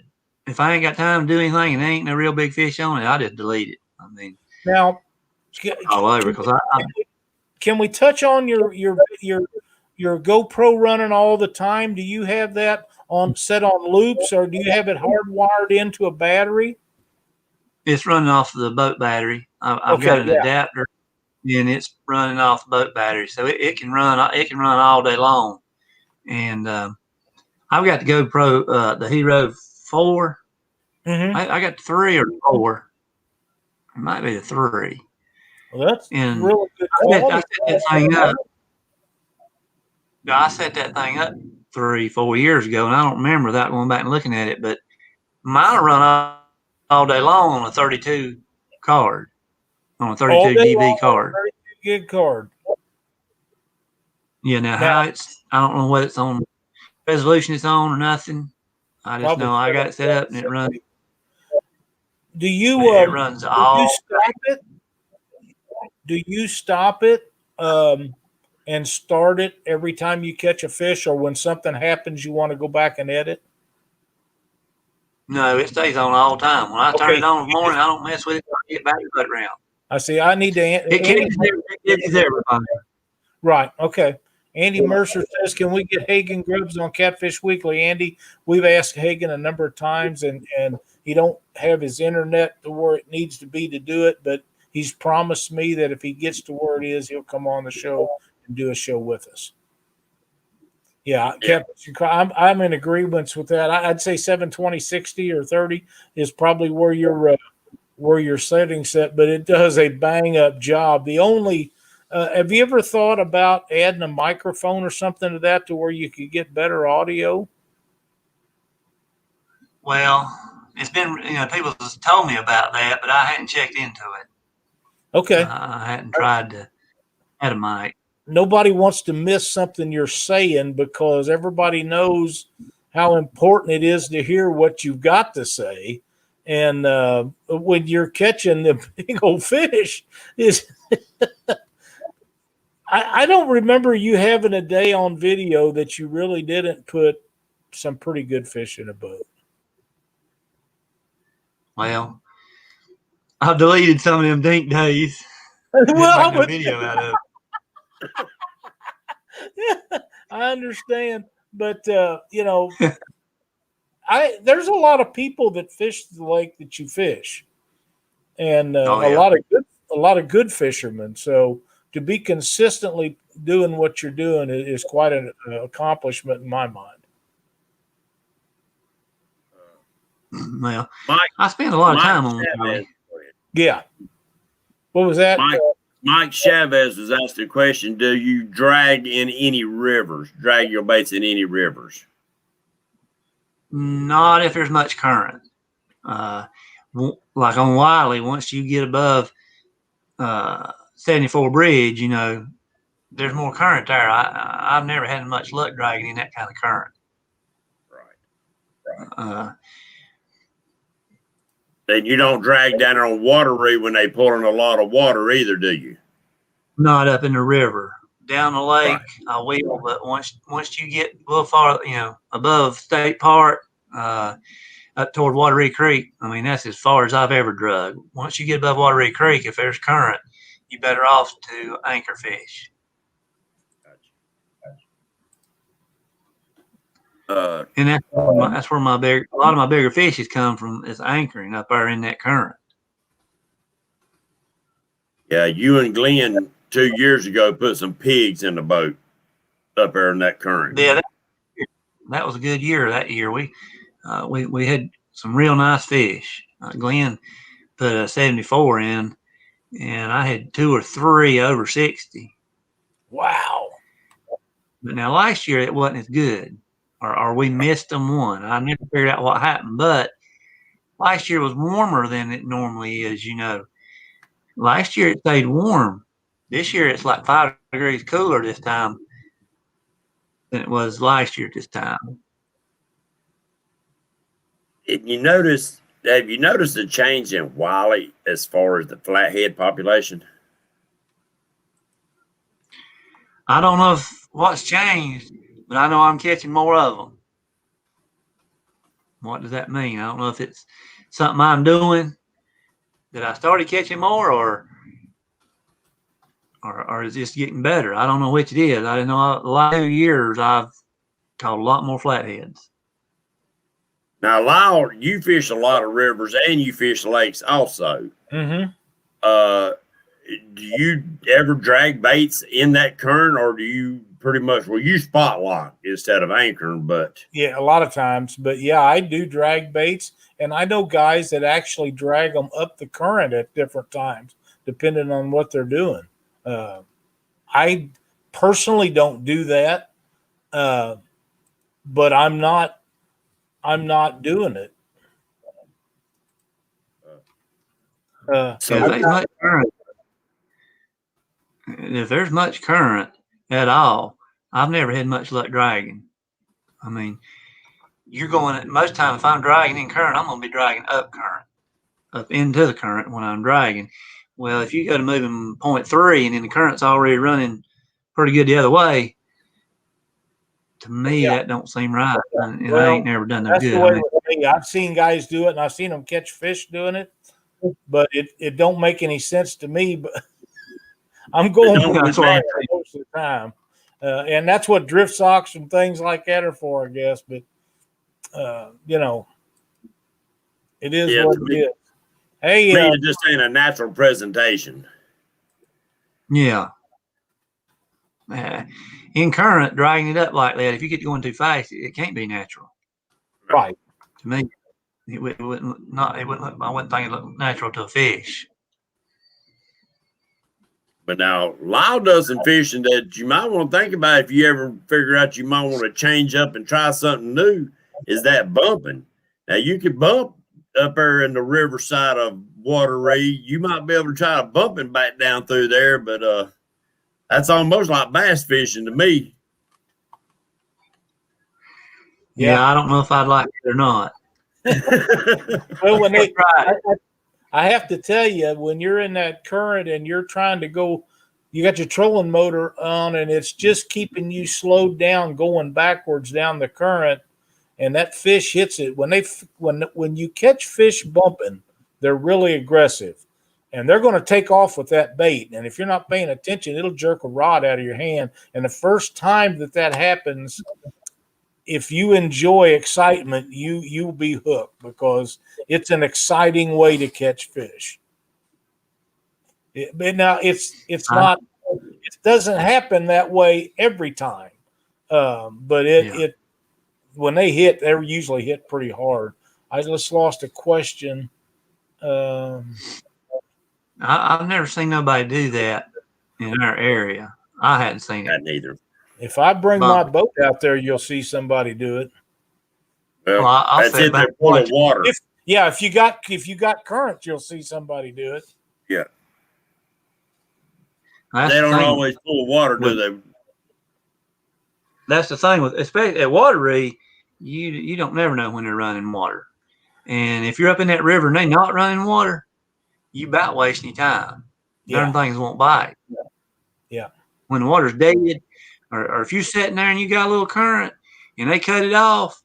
if I ain't got time to do anything and there ain't no real big fish on it, I just delete it. I mean,
now
all over because
can we touch on your GoPro running all the time? Do you have that set on loops, or do you have it hardwired into a battery?
It's running off the boat battery. I've got an adapter, and it's running off the boat battery, so it can run all day long. And I've got the GoPro, the Hero 4.
Mm-hmm.
I got 3 or 4. It might be the 3.
Well, that's really good quality.
I set that thing up. I set that thing up 3-4 years ago, and I don't remember that going back and looking at it. But mine will run all day long on a 32 card, on a 32 GB card.
32 gig card.
Yeah. Now how I don't know what it's on, resolution it's on or nothing. I just know I got it set up and it runs.
Do you?
It runs all.
Do you stop it? Do you stop it and start it every time you catch a fish, or when something happens, you want to go back and edit?
No, it stays on all the time. When I turn it on in the morning, I don't mess with it until I get back to the ground.
I see. I need to.
It catches everybody.
Right. Okay. Andy Mercer says, "Can we get Hagen Grubbs on Catfish Weekly?" Andy, we've asked Hagen a number of times, and he don't have his internet to where it needs to be to do it, but he's promised me that if he gets to where it is, he'll come on the show and do a show with us. Yeah, I'm in agreement with that. I'd say 720, 60, or 30 is probably where your setting's set, but it does a bang up job. The only have you ever thought about adding a microphone or something to that to where you could get better audio?
Well, it's been, people have told me about that, but I hadn't checked into it.
Okay.
I hadn't tried to add a mic.
Nobody wants to miss something you're saying because everybody knows how important it is to hear what you've got to say. And when you're catching the big old fish, I don't remember you having a day on video that you really didn't put some pretty good fish in a boat.
Well, I've deleted some of them dink days.
Well,
make no video out of it.
I understand, but there's a lot of people that fish the lake that you fish, and a lot of good fishermen. So to be consistently doing what you're doing is quite an accomplishment in my mind. Well, I spend a lot of time on it. Yeah. What was that?
Mike Chavez was asked a question. Do you drag in any rivers? Drag your baits in any rivers?
Not if there's much current. Like on Wiley, once you get above 74 Bridge, there's more current there. I've never had much luck dragging in that kind of current.
Right. And you don't drag down on Watery when they pull in a lot of water either, do you? Not
up in the river. Down the lake, right. I will, but once you get a little far, above State Park, up toward Watery Creek, that's as far as I've ever drug. Once you get above Watery Creek, if there's current, you're better off to anchor fish. And that's where a lot of my bigger fishes come from, is anchoring up there in that current.
Yeah, you and Glenn 2 years ago put some pigs in the boat up there in that current.
Yeah, that was a good year. That year we had some real nice fish. Glenn put a 74 in, and I had 2 or 3 over 60.
Wow!
But now last year it wasn't as good. Or we missed them one. I never figured out what happened, but last year was warmer than it normally is, Last year it stayed warm. This year it's like 5 degrees cooler this time than it was last year at this time.
Have you noticed a change in Wiley as far as the flathead population?
I don't know what's changed, but I know I'm catching more of them. What does that mean? I don't know if it's something I'm doing that I started catching more, or is just getting better. I don't know which it is. I know the last 2 years I've caught a lot more flatheads.
Now, Lyle, you fish a lot of rivers and you fish lakes also.
Mm-hmm.
Do you ever drag baits in that current, or do you pretty much, you spot lock instead of anchoring? But
yeah, a lot of times. But yeah, I do drag baits, and I know guys that actually drag them up the current at different times, depending on what they're doing. I personally don't do that, but I'm not doing it.
If there's much current at all, I've never had much luck dragging. I mean, you're going most time if I'm dragging in current, I'm going to be dragging up current, up into the current when I'm dragging. Well, if you go to moving 0.3 and then the current's already running pretty good the other way, to me that don't seem right. And I ain't never done no good.
I've seen guys do it, and I've seen them catch fish doing it, but it don't make any sense to me. But I'm going with that most of the time, and that's what drift socks and things like that are for, I guess. But it is what it is. Hey,
it just ain't a natural presentation.
Yeah. In current, dragging it up like that, if you get going too fast, it can't be natural.
Right.
To me, it wouldn't I wouldn't think it looked natural to a fish.
But now, Lyle does some fishing that you might want to think about if you ever figure out you might want to change up and try something new, is that bumping. Now, you could bump up there in the riverside of Watery. You might be able to try to bump him back down through there, but that's almost like bass fishing to me.
Yeah, I don't know if I'd like it or not.
Well, I have to tell you, when you're in that current and you're trying to go, you got your trolling motor on, and it's just keeping you slowed down, going backwards down the current, and that fish hits it. When you catch fish bumping, they're really aggressive, and they're going to take off with that bait. And if you're not paying attention, it'll jerk a rod out of your hand. And the first time that happens, if you enjoy excitement, you'll be hooked, because it's an exciting way to catch fish. Now it doesn't happen that way every time, but when they hit, they usually hit pretty hard. I just lost a question.
I've never seen nobody do that in our area. I hadn't seen it
neither.
If I bring my boat out there, you'll see somebody do it.
Well, I'll that's it. They're full of water.
If you got current, you'll see somebody do it.
Yeah. They don't always full of water, do they?
That's the thing with, especially at Watery, you don't never know when they're running water. And if you're up in that river and they're not running water, you about wasting your time. Certain things won't bite.
Yeah.
When the water's dead, or if you're sitting there and you got a little current and they cut it off,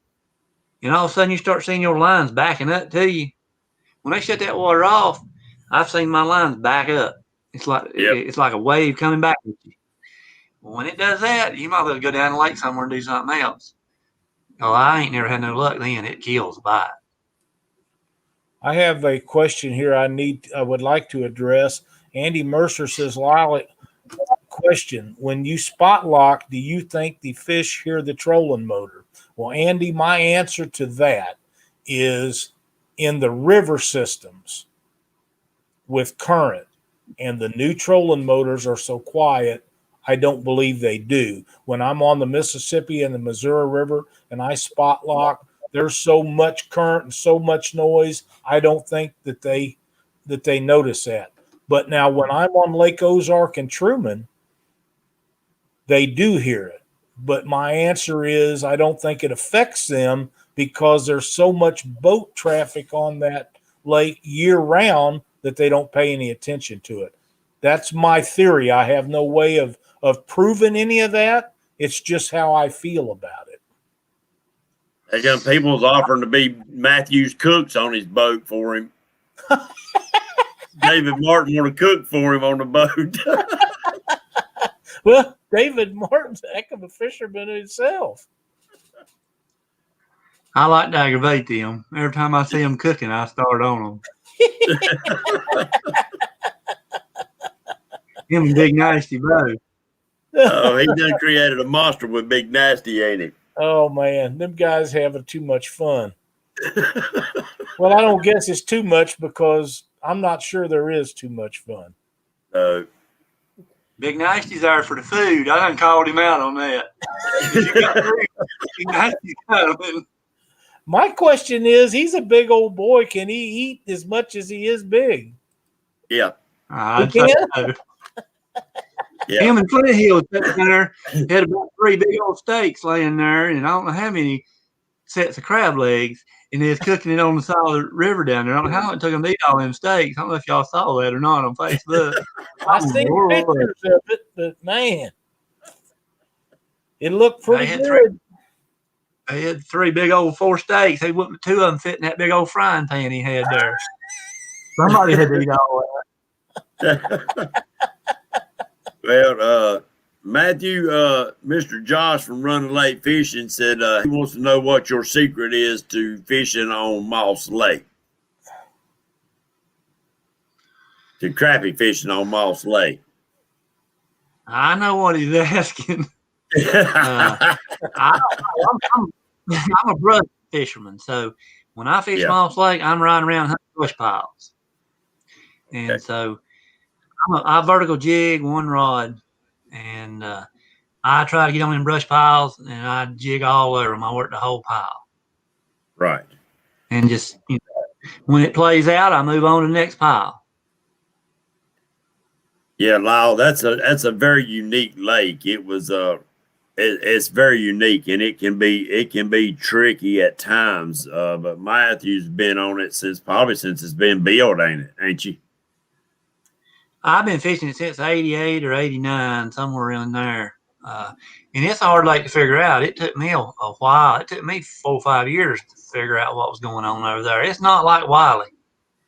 and all of a sudden you start seeing your lines backing up to you. When they shut that water off, I've seen my lines back up. It's like a wave coming back with you. When it does that, you might as well go down the lake somewhere and do something else. Oh, I ain't never had no luck then. It kills the bite.
I have a question here I would like to address. Andy Mercer says, Lyle, question, when you spot lock, do you think the fish hear the trolling motor? Well, Andy, my answer to that is in the river systems with current and the new trolling motors are so quiet, I don't believe they do. When I'm on the Mississippi and the Missouri River and I spot lock, there's so much current and so much noise, I don't think that they notice that. But now when I'm on Lake Ozark and Truman, they do hear it. But my answer is I don't think it affects them because there's so much boat traffic on that lake year round that they don't pay any attention to it. That's my theory. I have no way of proving any of that. It's just how I feel about it.
They got people's offering to be Matthew's cooks on his boat for him. David Martin want to cook for him on the boat.
Well, David Martin's a heck of a fisherman himself.
I like to aggravate them. Every time I see them cooking, I start on them. Him and Big Nasty both.
Oh, he done created a monster with Big Nasty, ain't he?
Oh, man. Them guys having too much fun. Well, I don't guess it's too much because I'm not sure there is too much fun.
Big Nasty's there for the food. I done called him out on that. You got Big Nasty's coming.
My question is, he's a big old boy. Can he eat as much as he is big?
Yeah.
I'd say so.
Yeah.
Him and Flathead was sitting there, had about 3 big old steaks laying there, and I don't know how many sets of crab legs, and they was cooking it on the side of the river down there. I don't know how it took them to eat all them steaks. I don't know if y'all saw that or not on Facebook.
I seen pictures of it, but man, it looked pretty good.
They had 3 big old 4 steaks. They wouldn't 2 of them fit in that big old frying pan he had there. Somebody had to eat all that.
Well, Matthew, Mr. Josh from Running Lake Fishing said he wants to know what your secret is to fishing on Moss Lake. To crappie fishing on Moss Lake.
I know what he's asking. I'm a brush fisherman, so when I fish Moss Lake, I'm riding around hunting brush piles. And so I vertical jig 1 rod, and I try to get on them brush piles, and I jig all over them. I work the whole pile.
Right.
And just when it plays out, I move on to the next pile.
Yeah, Lyle, that's a very unique lake. It was it's very unique, and it can be tricky at times. But Matthew's been on it since it's been built, ain't you?
I've been fishing it since 88 or 89, somewhere around there. And it's a hard lake to figure out. It took me a while. It took me 4 or 5 years to figure out what was going on over there. It's not like Wiley.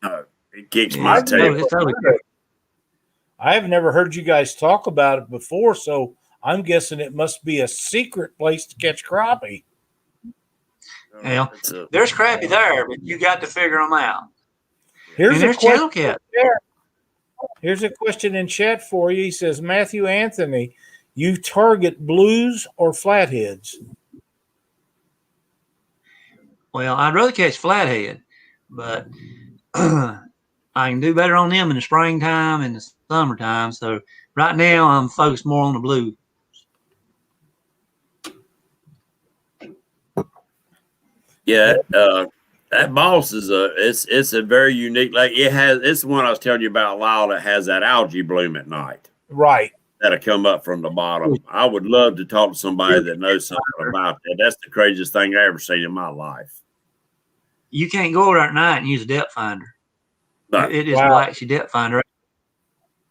No, it kicks my tail.
It's totally good.
I have never heard you guys talk about it before, so I'm guessing it must be a secret place to catch crappie.
Well, there's crappie there, but you got to figure them out.
Here's a
channel cat.
Here's a question in chat for you. He says, Matthew Anthony, you target blues or flatheads?
Well, I'd rather catch flathead, but I can do better on them in the springtime and the summertime. So right now I'm focused more on the blues.
Yeah, that Moss is it's a very unique lake. It's the one I was telling you about, Lyle, that has that algae bloom at night.
Right.
That'll come up from the bottom. I would love to talk to somebody that knows something about that. That's the craziest thing I ever seen in my life.
You can't go over at night and use a depth finder. No. It just blacks your depth finder.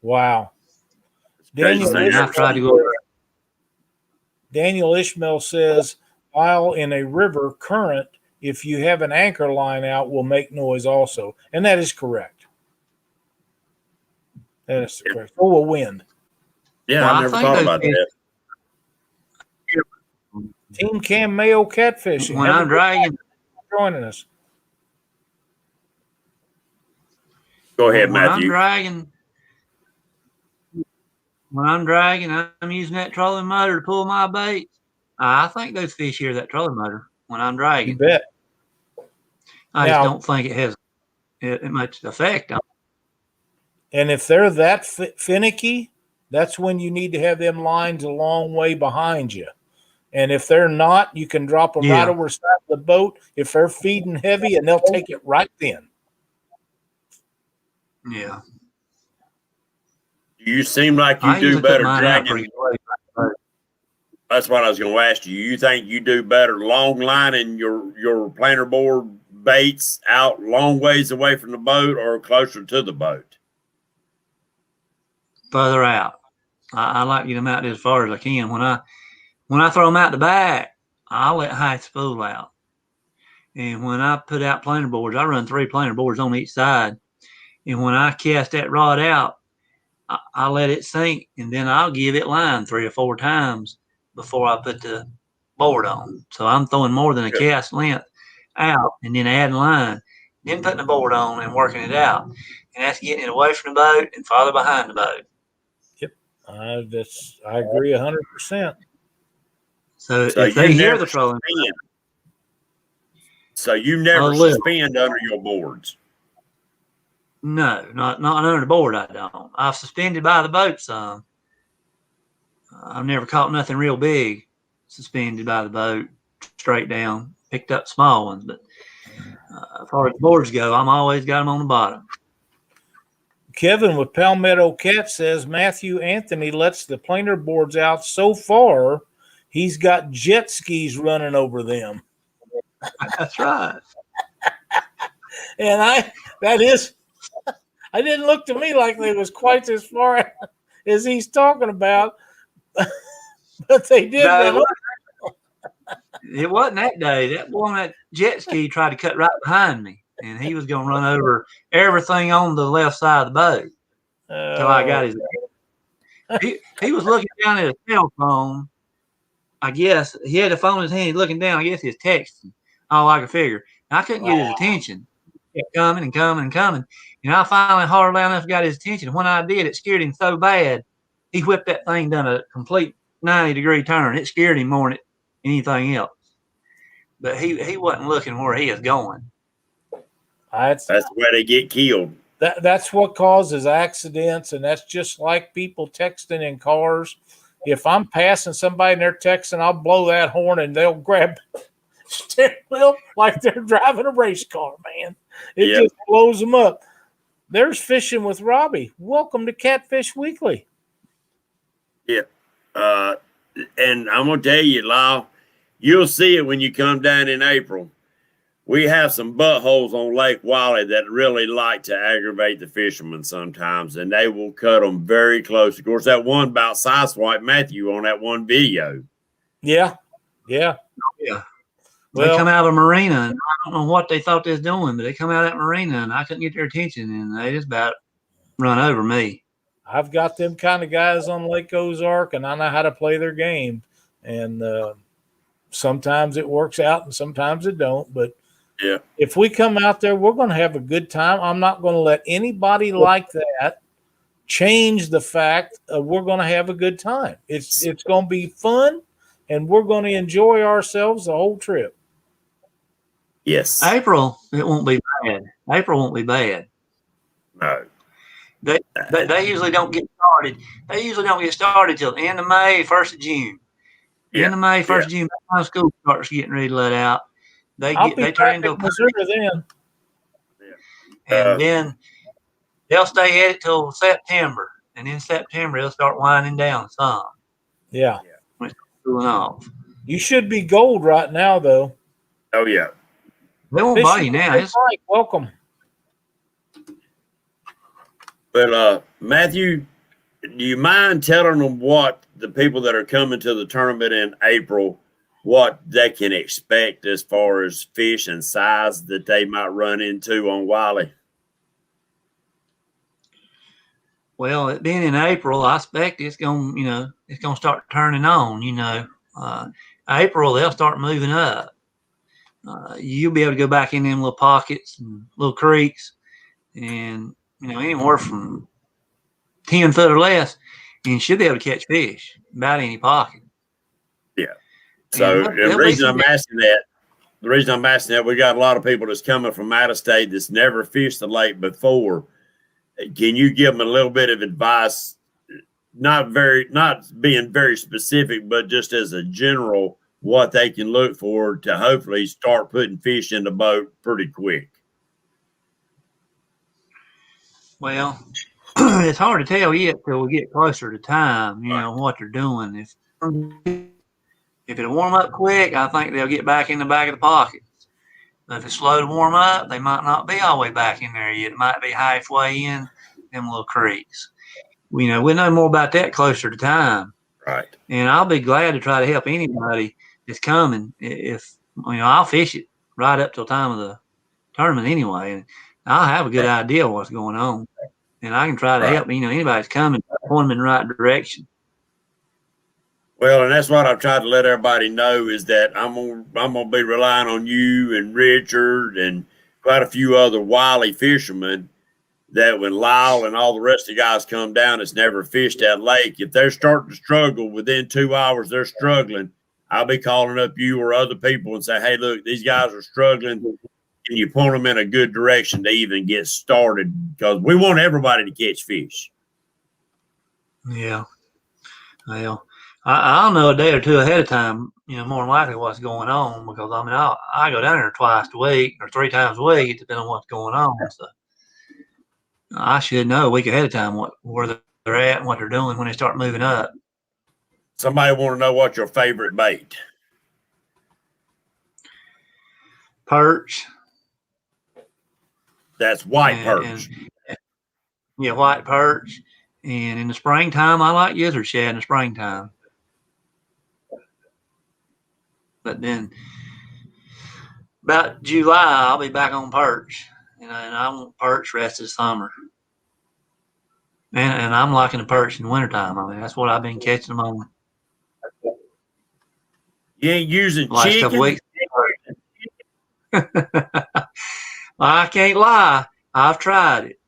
Wow.
Daniel
Ishmael says, while in a river current, if you have an anchor line out, will make noise also. And that is correct. That is correct. Oh, a wind.
Yeah, I never thought about that.
Team Cam Mayo Catfishing.
When I'm dragging.
Joining us.
Go ahead, Matthew.
When I'm dragging, I'm using that trolling motor to pull my bait. I think those fish hear that trolling motor when I'm dragging.
You bet.
I just don't think it has much effect on it.
And if they're that finicky, that's when you need to have them lines a long way behind you. And if they're not, you can drop them right over the side of the boat if they're feeding heavy, and they'll take it right then.
Yeah.
You seem like you do better dragging. that's what I was going to ask you. You think you do better long lining your planer board baits out long ways away from the boat or closer to the boat?
Further out. I like to get them out as far as I can. When I throw them out the back, I'll let height spool out. And when I put out planer boards, I run 3 planer boards on each side. And when I cast that rod out, I let it sink, and then I'll give it line 3 or 4 times before I put the board on. So I'm throwing more than a cast length out and then adding line, then putting the board on and working it out. And that's getting it away from the boat and farther behind the boat.
Yep. I agree 100%.
So if they hear the trolling.
So you never suspend under your boards?
No, not under the board. I don't. I've suspended by the boat some. I've never caught nothing real big suspended by the boat straight down. Picked up small ones, but as far as boards go, I'm always got them on the bottom.
Kevin with Palmetto Cat says Matthew Anthony lets the planer boards out so far, he's got jet skis running over them.
That's right.
And I didn't look to me like they was quite as far as he's talking about, but they did.
No, it wasn't that day. That boy on that jet ski tried to cut right behind me, and he was going to run over everything on the left side of the boat. So I got his. He was looking down at his cell phone. I guess he had the phone in his hand, looking down. I guess he was texting. All I could figure. And I couldn't get his attention. He kept coming and coming and coming. And I finally hard loud enough got his attention. When I did, it scared him so bad. He whipped that thing, done a complete 90-degree turn. It scared him more than anything else. But he wasn't looking where he was going.
That's where they get killed.
That's what causes accidents, and that's just like people texting in cars. If I'm passing somebody and they're texting, I'll blow that horn and they'll grab steering wheel like they're driving a race car, man. It just blows them up. There's Fishing with Robbie. Welcome to Catfish Weekly.
Yeah. And I'm going to tell you, Lyle, you'll see it when you come down in April. We have some buttholes on Lake Wiley that really like to aggravate the fishermen sometimes, and they will cut them very close. Of course, that one about sideswipe Matthew on that one video.
Yeah.
Well, they come out of a marina, and I don't know what they thought they was doing, but they come out of that marina, and I couldn't get their attention, and they just about run over me.
I've got them kind of guys on Lake Ozark, and I know how to play their game. And sometimes it works out, and sometimes it don't. But if we come out there, we're going to have a good time. I'm not going to let anybody like that change the fact we're going to have a good time. It's going to be fun, and we're going to enjoy ourselves the whole trip.
Yes.
April, it won't be bad. April won't be bad.
No.
They usually don't get started. They usually don't get started till the end of May, 1st of June. End of May, 1st of June, by the time school starts getting ready to let out. They turn into a
Missouri then.
And then they'll stay at it till September. And in September, they'll start winding down some.
Yeah.
When it's cooling off.
You should be gold right now, though.
Oh, yeah.
They won't buy you now.
Right. Welcome.
But, Matthew, do you mind telling them what the people that are coming to the tournament in April, what they can expect as far as fish and size that they might run into on Wiley?
Well, it being in April, I expect it's going to start turning on, April, they'll start moving up. You'll be able to go back in them little pockets and little creeks and, anywhere from 10 foot or less, and you should be able to catch fish about any pocket.
Yeah. So the reason I'm asking that, we got a lot of people that's coming from out of state that's never fished the lake before. Can you give them a little bit of advice, not being very specific, but just as a general, what they can look for to hopefully start putting fish in the boat pretty quick?
Well, it's hard to tell yet till we get closer to time, what they're doing. If it'll warm up quick, I think they'll get back in the back of the pocket. But if it's slow to warm up, they might not be all the way back in there yet. It might be halfway in them little creeks. We'll know more about that closer to time.
Right.
And I'll be glad to try to help anybody that's coming. If I'll fish it right up till time of the tournament anyway, and I'll have a good idea of what's going on, and I can try to help. Anybody's coming, point them in the right direction.
Well, and that's what I've tried to let everybody know is that I'm gonna be relying on you and Richard and quite a few other wily fishermen. That when Lyle and all the rest of the guys come down that's never fished that lake, if they're starting to struggle within 2 hours, they're struggling. I'll be calling up you or other people and say, hey, look, these guys are struggling. Can you point them in a good direction to even get started? Because we want everybody to catch fish.
Yeah. Well, I'll know a day or two ahead of time, more than likely what's going on, because I go down there twice a week or 3 times a week, depending on what's going on. So I should know a week ahead of time where they're at and what they're doing when they start moving up.
Somebody want to know what your favorite bait?
Perch.
That's white perch.
Yeah, white perch. And in the springtime, I like gizzard shad in the springtime. But then about July, I'll be back on perch. And I want perch rest of the summer. And I'm liking the perch in the wintertime. I mean, that's what I've been catching them on.
You ain't using
last
chicken?
Couple weeks. I can't lie. I've tried it.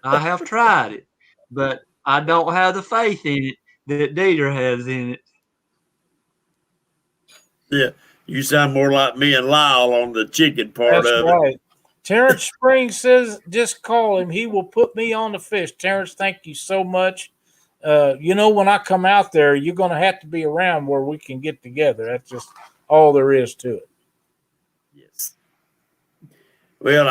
I have tried it. But I don't have the faith in it that Dieter has in it.
Yeah. You sound more like me and Lyle on the chicken part
That's
of
right.
it.
Terrence Springs says, just call him. He will put me on the fish. Terrence, thank you so much. When I come out there, you're going to have to be around where we can get together. That's just all there is to it.
Yes. Well,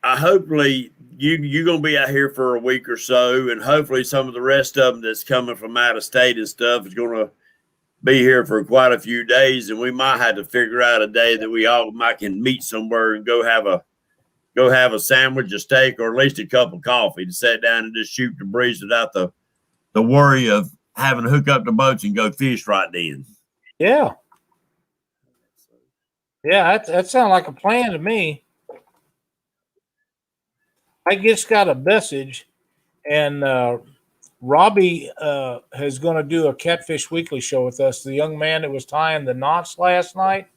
hopefully you're going to be out here for a week or so, and hopefully some of the rest of them that's coming from out of state and stuff is going to be here for quite a few days, and we might have to figure out a day that we all might can meet somewhere and go have a sandwich, a steak, or at least a cup of coffee to sit down and just shoot the breeze without the worry of having to hook up the boats and go fish right then.
Yeah. Yeah, that sounds like a plan to me. I just got a message, and Robbie is going to do a Catfish Weekly show with us. The young man that was tying the knots last night,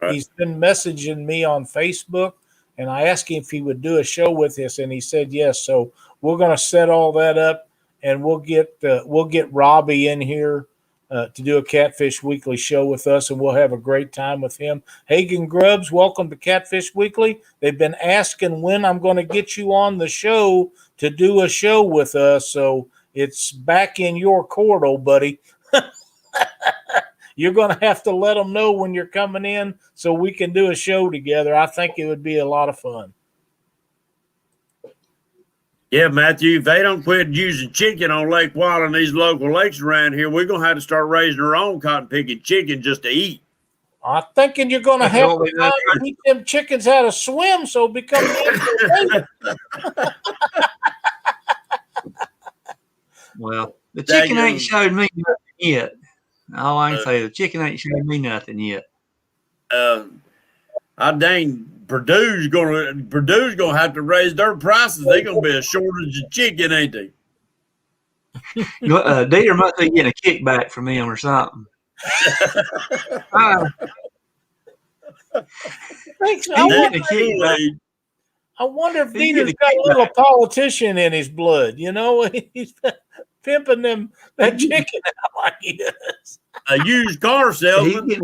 right. He's been messaging me on Facebook, and I asked him if he would do a show with us, and he said yes. So we're going to set all that up, and we'll get Robbie in here to do a Catfish Weekly show with us, and we'll have a great time with him. Hagen Grubbs, welcome to Catfish Weekly. They've been asking when I'm going to get you on the show to do a show with us, so it's back in your court, old buddy. You're going to have to let them know when you're coming in so we can do a show together. I think it would be a lot of fun.
Yeah, Matthew, if they don't quit using chicken on Lake Wild and these local lakes around here, we're going to have to start raising our own cotton-picking chicken just to eat.
I'm thinking you're going to have to teach them chickens how to swim so it becomes
Well, the chicken ain't showed me nothing yet. All I can say, the chicken ain't showed me nothing yet. Purdue's
gonna have to raise their prices. They're gonna be a shortage of chicken, ain't they?
Dieter must be getting a kickback from him or something.
I wonder if Dieter's got a little politician in his blood. He's pimping that chicken out like he does.
A used car salesman.
He's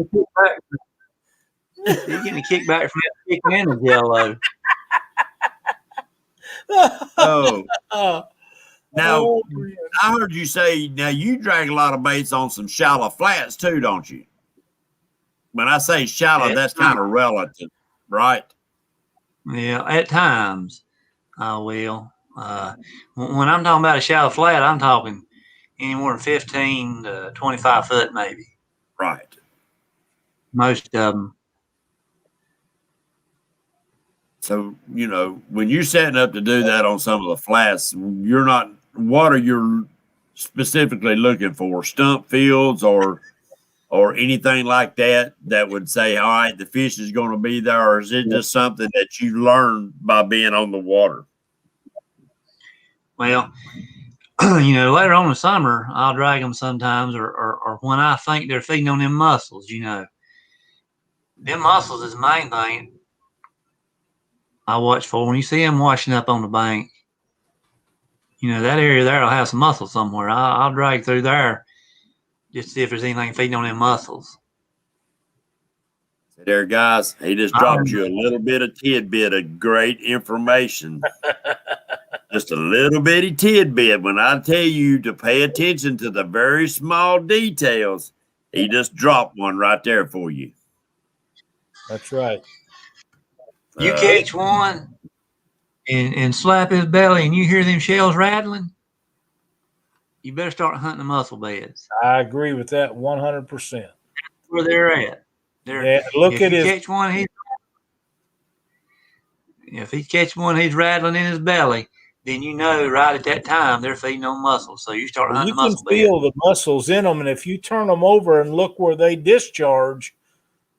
getting a kickback from that chicken and the yellow.
Now, I heard you say, now you drag a lot of baits on some shallow flats too, don't you? When I say shallow, that's kind of relative, right?
Yeah, at times I will. When I'm talking about a shallow flat, I'm talking anywhere from 15 to 25 foot, maybe.
Right.
Most of them.
So, you know, when you're setting up to do that on some of the flats, what are you specifically looking for? Stump fields or anything like that would say, all right, the fish is going to be there, or is it just something that you learn by being on the water?
Well, you know, later on in the summer, I'll drag them sometimes, or when I think they're feeding on them mussels, you know. Them mussels is the main thing I watch for. When you see them washing up on the bank, you know, that area there will have some mussels somewhere. I'll drag through there just to see if there's anything feeding on them mussels.
There, guys, he just dropped you a little bit of tidbit of great information. Just a little bitty tidbit. When I tell you to pay attention to the very small details, he just dropped one right there for you.
That's right.
You catch one and slap his belly and you hear them shells rattling, you better start hunting the mussel beds.
I agree with that 100%.
Where they're at.
Look at his.
Catch one, if he catch one, he's rattling in his belly. Then you know right at that time they're feeding on mussels. So you start hunting the mussel beds.
You can feel the mussels in them, and if you turn them over and look where they discharge,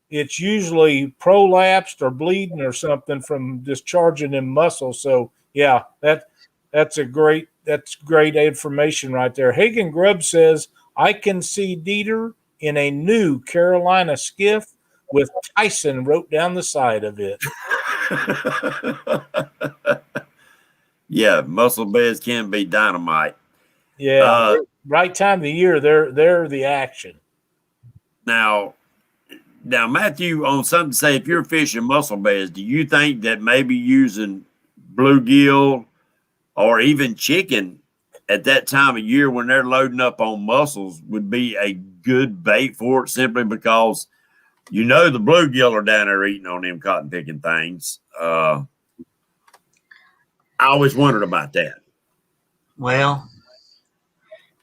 it's usually prolapsed or bleeding or something from discharging them mussels. So yeah, that's great information right there. Hagen Grubb says, I can see Dieter in a new Carolina skiff with Tyson wrote down the side of it.
Yeah, mussel beds can be dynamite.
Yeah, right time of the year, they're the action.
Now, Matthew, on something to say, if you're fishing mussel beds, do you think that maybe using bluegill or even chicken at that time of year when they're loading up on mussels would be a good bait for it, simply because you know the bluegill are down there eating on them cotton picking things? I always wondered about that.
Well,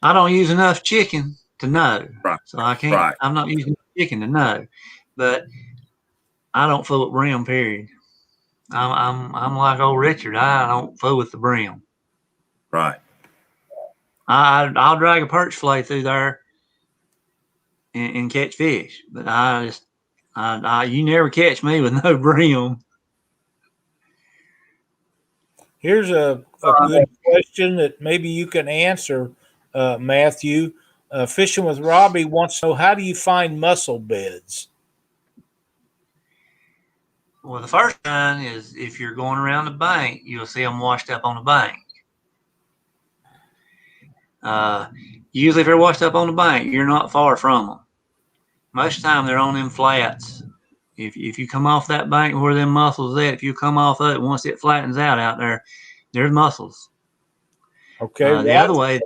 I don't use enough chicken to know,
right.
So I can't.
Right.
I'm not using chicken to know, but I don't fool with brim. Period. I'm like old Richard. I don't fool with the brim.
Right.
I'll drag a perch fillet through there and catch fish, but you never catch me with no brim.
Here's a good question that maybe you can answer, Matthew. Fishing with Robbie wants to know, how do you find mussel beds?
Well, the first sign is if you're going around the bank, you'll see them washed up on the bank. Usually if they're washed up on the bank, you're not far from them. Most of the time they're on them flats. If you come off that bank where them mussels at, if you come off of it, once it flattens out there, there's mussels.
Okay.
The other way,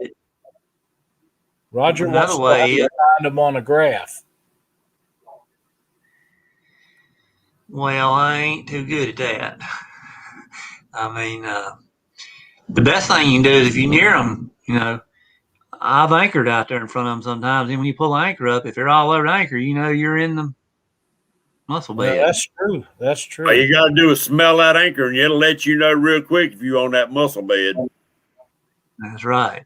Roger wants to find them on a graph.
Well, I ain't too good at that. I mean, the best thing you can do is if you near them, you know, I've anchored out there in front of them sometimes. And when you pull the anchor up, if you're all over the anchor, you know you're in the mussel bed.
Yeah, that's true. That's true.
All you got to do is smell that anchor, and it'll let you know real quick if you're on that mussel bed.
That's right.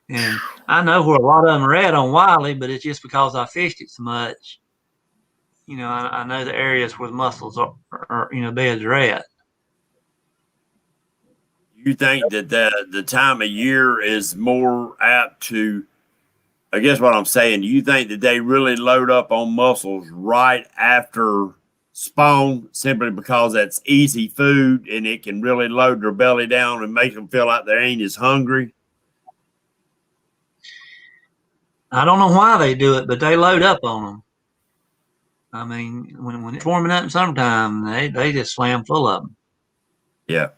And I know where a lot of them are at on Wiley, but it's just because I fished it so much. You know, I know the areas where the mussels are beds are at.
You think that the time of year is more apt to, I guess what I'm saying, do you think that they really load up on mussels right after spawn, simply because that's easy food and it can really load their belly down and make them feel like they ain't as hungry?
I don't know why they do it, but they load up on them. I mean, when it's warming up in summertime, they just slam full of them.
Yeah.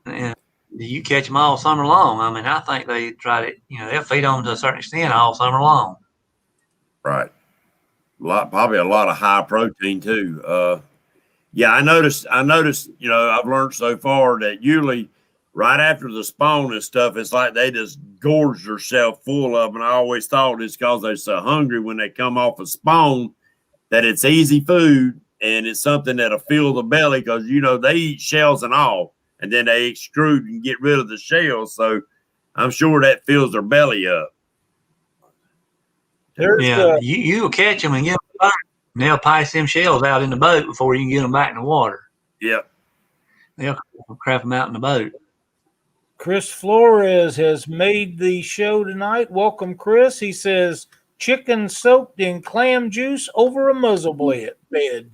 And you catch them all summer long. I mean, I think they try to, they'll feed on them to a certain extent all summer long.
Right. Probably a lot of high protein too. Yeah, I noticed, I've learned so far that usually right after the spawn and stuff, it's like they just gorge themselves full of them. And I always thought it's because they're so hungry when they come off a spawn that it's easy food and it's something that'll fill the belly because, you know, they eat shells and all, and then they extrude and get rid of the shells. So I'm sure that fills their belly up.
You will catch them and get them back, and they'll pice them shells out in the boat before you can get them back in the water.
Yep.
They'll crap them out in the boat.
Chris Flores has made the show tonight. Welcome, Chris. He says, chicken soaked in clam juice over a muzzle bed.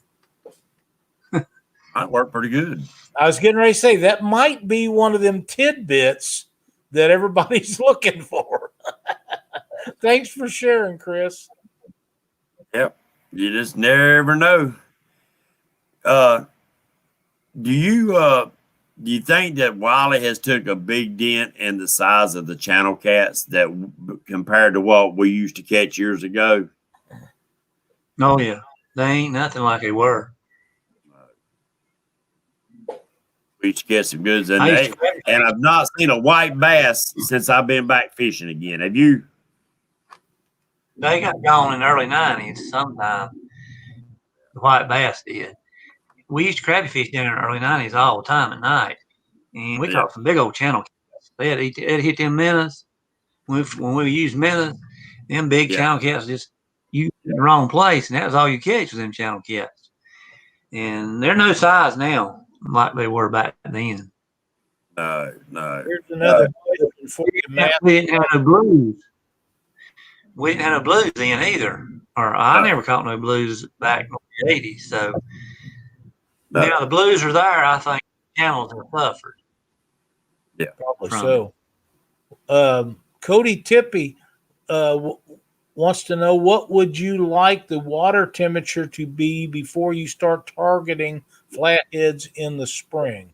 Might work pretty good.
I was getting ready to say, that might be one of them tidbits that everybody's looking for. Thanks for sharing, Chris.
Yep. You just never know. Do you think that Wiley has took a big dent in the size of the channel cats that compared to what we used to catch years ago?
Oh yeah, they ain't nothing like they were.
We used to catch some goods, and I've not seen a white bass since I've been back fishing again. Have you?
They got gone in the early 90s sometime. The white bass did. We used to crabby fish down in the early 90s all the time at night. And we caught some big old channel cats. They'd hit them minnows. When we used minnows, them big channel cats just used in the wrong place. And that was all you catch was them channel cats. And they're no size now like they were back then.
No.
Here's another question for you, Matt.
We didn't have no blues. We didn't have no blues then either. Or I never caught no blues back in the 80s. So, the blues are there. I think channels are suffered.
Yeah, probably so. Cody Tippy wants to know, what would you like the water temperature to be before you start targeting flatheads in the spring?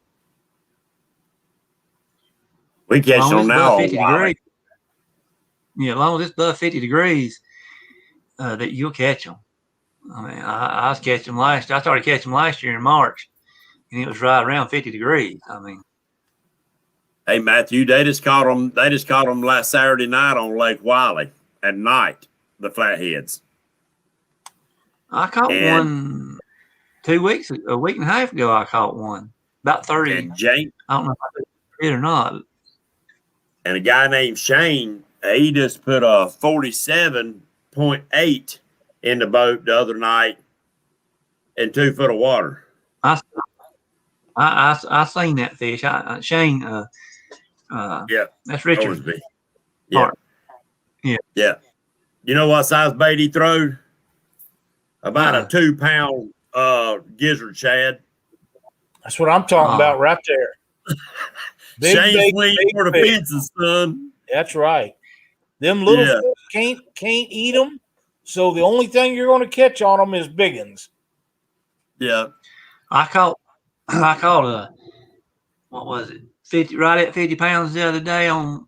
We catch them now.
50 degrees. Yeah, as long as it's above 50 degrees, that you'll catch them. I mean, I was catching them I started catching them last year in March, and it was right around 50 degrees. I mean,
hey Matthew, they just caught them. They just caught them last Saturday night on Lake Wiley at night. The flatheads.
I caught one 2 weeks, a week and a half ago. I caught one about 30.
And Jane,
I don't know if I did or not.
And a guy named Shane, he just put a 47.8 in the boat the other night in 2 foot of water.
I seen that fish. Shane. That's Richard.
Orsby. Yeah. Yeah. You know what size bait he throwed? About a 2 pound gizzard shad.
That's what I'm talking about right there.
Shane swing for the fences, son.
That's right. Them little fish can't eat them, so the only thing you're going to catch on them is big ones.
Yeah.
I caught a, what was it, 50, right at 50 pounds the other day on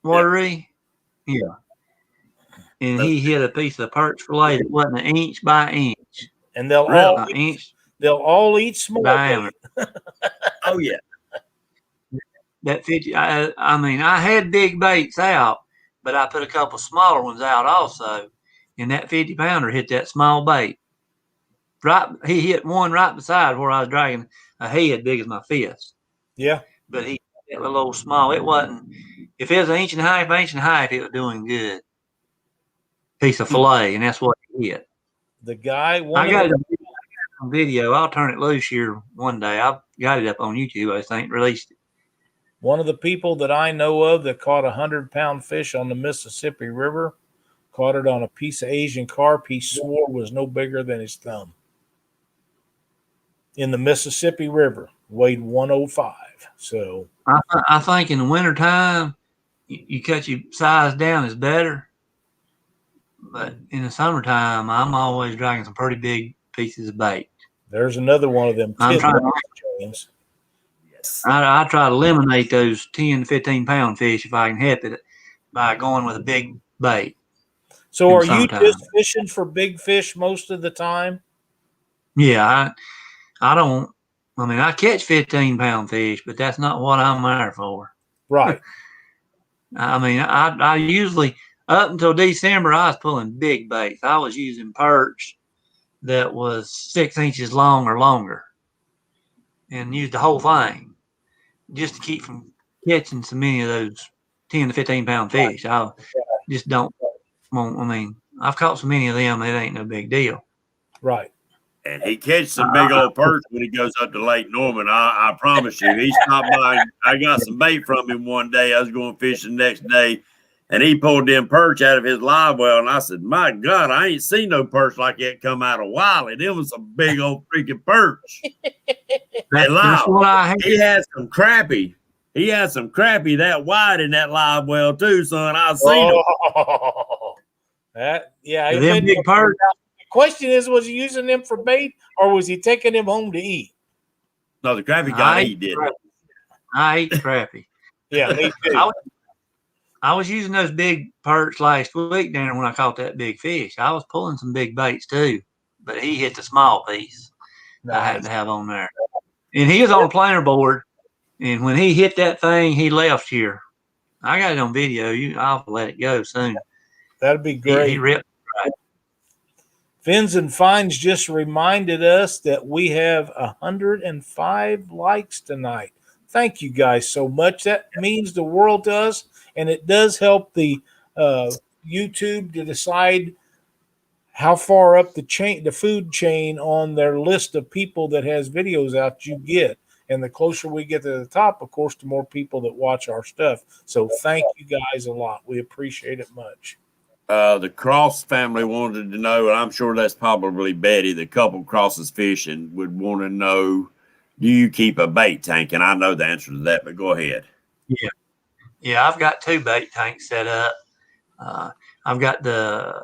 watery. Yeah. And he hit a piece of perch fillet that wasn't an inch by inch.
And they'll all eat small.
Oh yeah.
That 50. I mean, I had big baits out, but I put a couple smaller ones out also, and that 50 pounder hit that small bait. Right, he hit one right beside where I was dragging a head big as my fist.
Yeah,
but he hit a little small. It wasn't. If it was an inch and a half, it was doing good. Piece of fillet, and that's what he hit.
The guy.
I got it on video. I'll turn it loose here one day. I've got it up on YouTube. I just ain't released it.
One of the people that I know of that caught 100-pound fish on the Mississippi River caught it on a piece of Asian carp he swore was no bigger than his thumb. In the Mississippi River, weighed 105. So
I think in the wintertime, you cut your size down is better. But in the summertime, I'm always dragging some pretty big pieces of bait.
There's another one of them.
I'm trying
James.
Yes. I try to eliminate those 10 to 15 pound fish if I can help it by going with a big bait.
So are you just fishing for big fish most of the time?
Yeah, I don't I mean, I catch 15-pound fish, but that's not what I'm there for.
Right.
I mean, I usually, up until December, I was pulling big baits. I was using perch that was 6 inches long or longer and used the whole thing just to keep from catching so many of those 10 to 15-pound fish. I just don't want, I mean, I've caught so many of them, it ain't no big deal.
Right.
And he catches some big old perch when he goes up to Lake Norman. I promise you. He stopped by. I got some bait from him one day. I was going fishing the next day, and he pulled them perch out of his live well. And I said, my God, I ain't seen no perch like that come out of Wiley. Them was some big old freaking perch.
That's what I hate.
He had some crappie. He had some crappie that wide in that live well, too, son. I seen them.
Them big perch.
Question is, was he using them for bait or was he taking them home to eat?
No, the crappie got eat, didn't it?
I ate crappie.
Yeah, me too.
I was using those big perch last week down when I caught that big fish. I was pulling some big baits too, but he hit the small piece. Nice. I had to have on there. And he was on a planer board, and when he hit that thing, he left here. I got it on video. I'll let it go soon.
That'd be great.
He ripped.
Fins and Finds just reminded us that we have 105 likes tonight. Thank you guys so much. That means the world to us, and it does help the YouTube to decide how far up the food chain on their list of people that has videos out you get. And the closer we get to the top, of course, the more people that watch our stuff. So thank you guys a lot. We appreciate it much.
The Cross family wanted to know, and I'm sure that's probably Betty, the couple Crosses fishing, would want to know, do you keep a bait tank? And I know the answer to that, but go ahead.
Yeah, I've got 2 bait tanks set up. I've got the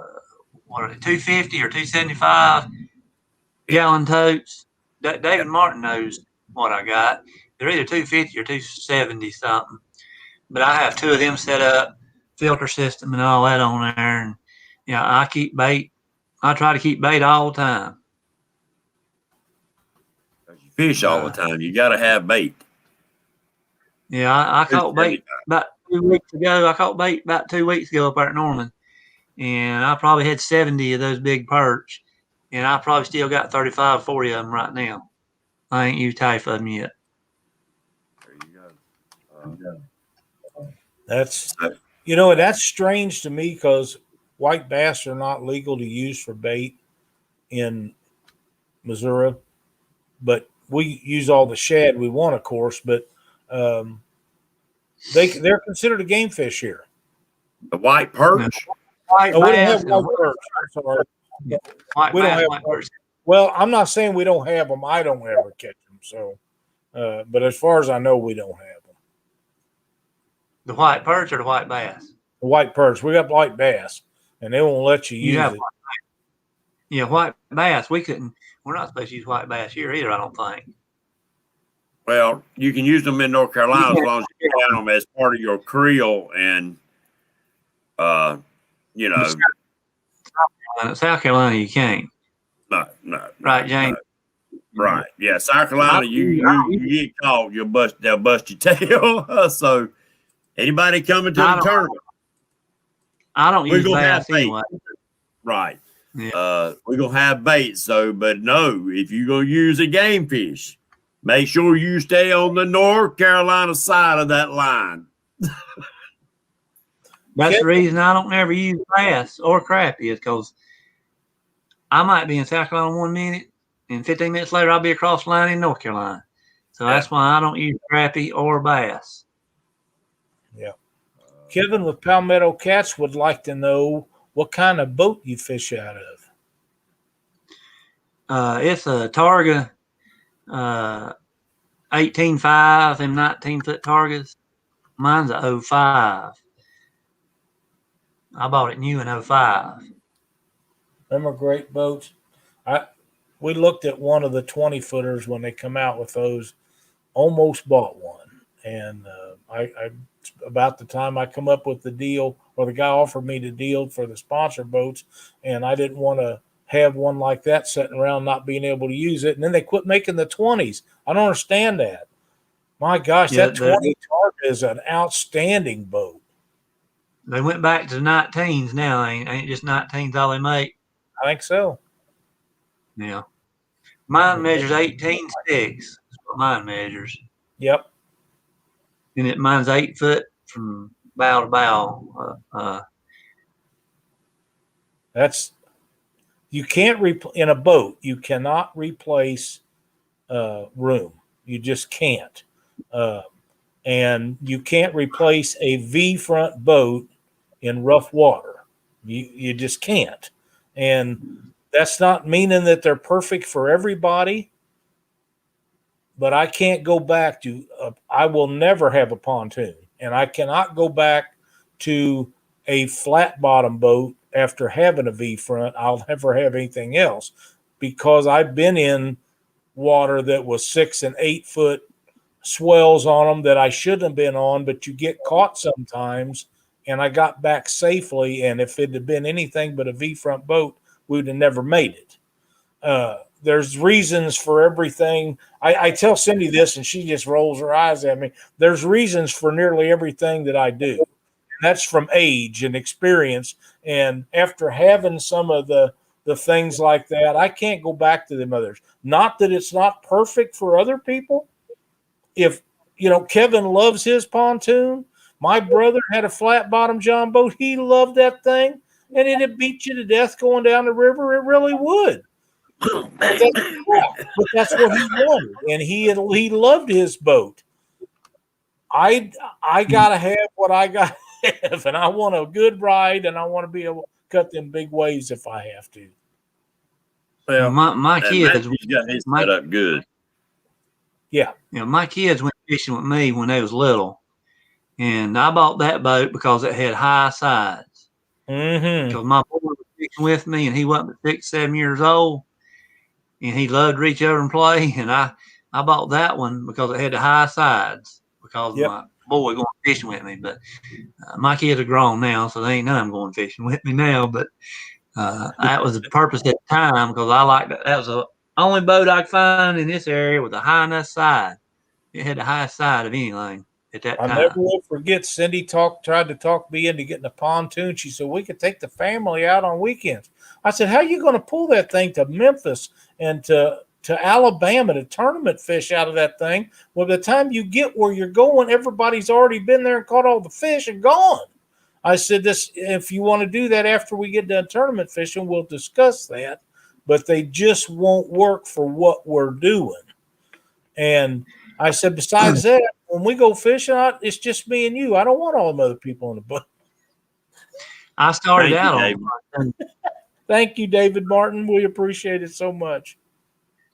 250 or 275 gallon totes. David Martin knows what I got. They're either 250 or 270 something. But I have 2 of them set up. Filter system and all that on there, and I keep bait. I try to keep bait all the time.
You fish all the time. You got to have bait.
Yeah, I caught bait about 2 weeks ago. I caught bait about 2 weeks ago up there at Norman, and I probably had 70 of those big perch, and I probably still got 35, 40 of them right now. I ain't used half of them yet.
There you go.
That's. That's strange to me because white bass are not legal to use for bait in Missouri, but we use all the shad we want, of course, but they're considered a game fish here.
The white perch?
White
we
bass
don't have white perch. I'm sorry.
We don't have perch.
Well, I'm not saying we don't have them. I don't ever catch them. So, but as far as I know, we don't have them.
The white perch or the white bass?
The white perch. We got white bass, and they won't let you use it.
Yeah, white bass. We're not supposed to use white bass here either, I don't think.
Well, you can use them in North Carolina as long as you count them as part of your creel and,
South Carolina, you can't.
No.
Right, James?
No. Right. Yeah, South Carolina, you get caught, they'll bust your tail. So anybody coming to the tournament,
I don't use bass anyway.
Right.
Yeah.
We're going to have bait. So, but no, if you're going to use a game fish, make sure you stay on the North Carolina side of that line.
That's the reason I don't ever use bass or crappie is because I might be in South Carolina 1 minute and 15 minutes later I'll be across the line in North Carolina. So that's why I don't use crappie or bass.
Yeah. Kevin with Palmetto Cats would like to know what kind of boat you fish out of.
It's a Targa 18.5, them 19-foot Targas. Mine's a 05. I bought it new in 05.
Them are great boats. We looked at one of the 20-footers when they come out with those. Almost bought one, and I about the time I come up with the deal, or the guy offered me the deal for the sponsor boats, and I didn't want to have one like that sitting around not being able to use it. And then they quit making the 20s. I don't understand that. My gosh, that 20 Targa is an outstanding boat.
They went back to the 19s now. Ain't just 19s all they make?
I think so.
Yeah. Mine measures 18 sticks. That's what mine measures.
Yep.
And mine's 8 foot from bow to bow.
That's, you can't in a boat. You cannot replace room. You just can't. And you can't replace a V front boat in rough water. You just can't. And that's not meaning that they're perfect for everybody. But I can't go back to, I will never have a pontoon. And I cannot go back to a flat bottom boat after having a V front. I'll never have anything else because I've been in water that was 6 and 8 foot swells on them that I shouldn't have been on, but you get caught sometimes. And I got back safely. And if it had been anything but a V front boat, we would have never made it. There's reasons for everything. I tell Cindy this and she just rolls her eyes at me. There's reasons for nearly everything that I do. And that's from age and experience. And after having some of the things like that, I can't go back to them others. Not that it's not perfect for other people. If, Kevin loves his pontoon. My brother had a flat bottom John boat. He loved that thing. And it'd beat you to death going down the river. It really would. But that's what he wanted, and he loved his boat. I gotta have what I gotta have, and I want a good ride, and I want to be able to cut them big waves if I have to.
Well, my kids
got his set up good.
Yeah,
my kids went fishing with me when they was little, and I bought that boat because it had high sides.
Mm-hmm.
Because my boy was fishing with me, and he wasn't 6, 7 years old. And he loved to reach over and play. And I bought that one because it had the high sides because of my boy going fishing with me. But my kids are grown now, so they ain't none of them going fishing with me now. But that was the purpose at the time because I liked that. That was the only boat I could find in this area with a high enough side. It had the highest side of anything at that time.
I never will forget Cindy tried to talk me into getting a pontoon. She said, we could take the family out on weekends. I said, how are you going to pull that thing to Memphis and to Alabama to tournament fish out of that thing? Well, by the time you get where you're going, everybody's already been there and caught all the fish and gone. I said, if you want to do that after we get done tournament fishing, we'll discuss that. But they just won't work for what we're doing. And I said, besides that, when we go fishing, it's just me and you. I don't want all them other people on the boat.
I started out on.
Thank you, David Martin. We appreciate it so much.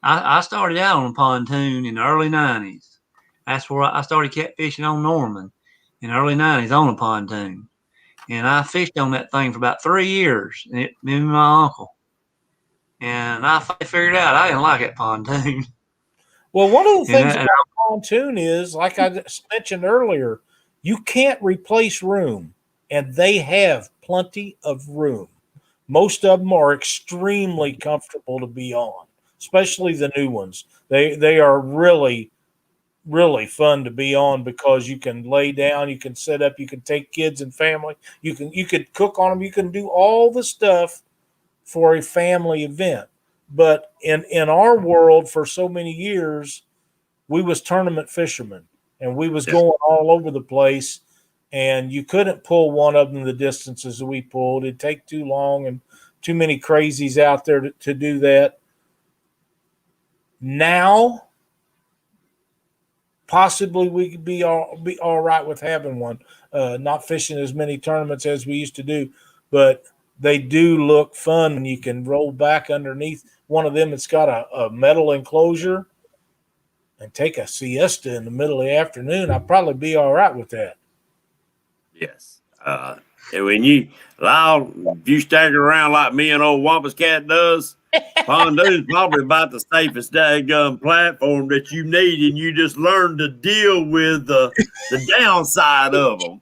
I started out on a pontoon in the early 90s. That's where I started catfishing on Norman in the early 90s on a pontoon. And I fished on that thing for about 3 years, me and my uncle. And I figured out I didn't like that pontoon.
Well, one of the things about pontoon is, like I mentioned earlier, you can't replace room, and they have plenty of room. Most of them are extremely comfortable to be on, especially the new ones. They are really, really fun to be on because you can lay down, you can set up, you can take kids and family, you could cook on them, you can do all the stuff for a family event. But in our world for so many years, we was tournament fishermen, and we was going all over the place. And you couldn't pull one of them the distances that we pulled. It'd take too long and too many crazies out there to do that. Now, possibly we could be all right with having one, not fishing as many tournaments as we used to do. But they do look fun when you can roll back underneath one of them. It's got a metal enclosure and take a siesta in the middle of the afternoon. I'd probably be all right with that.
Yes. When Lyle, if you stagger around like me and old Wampus Cat does, pontoon's probably about the safest daggum platform that you need, and you just learn to deal with the downside of them.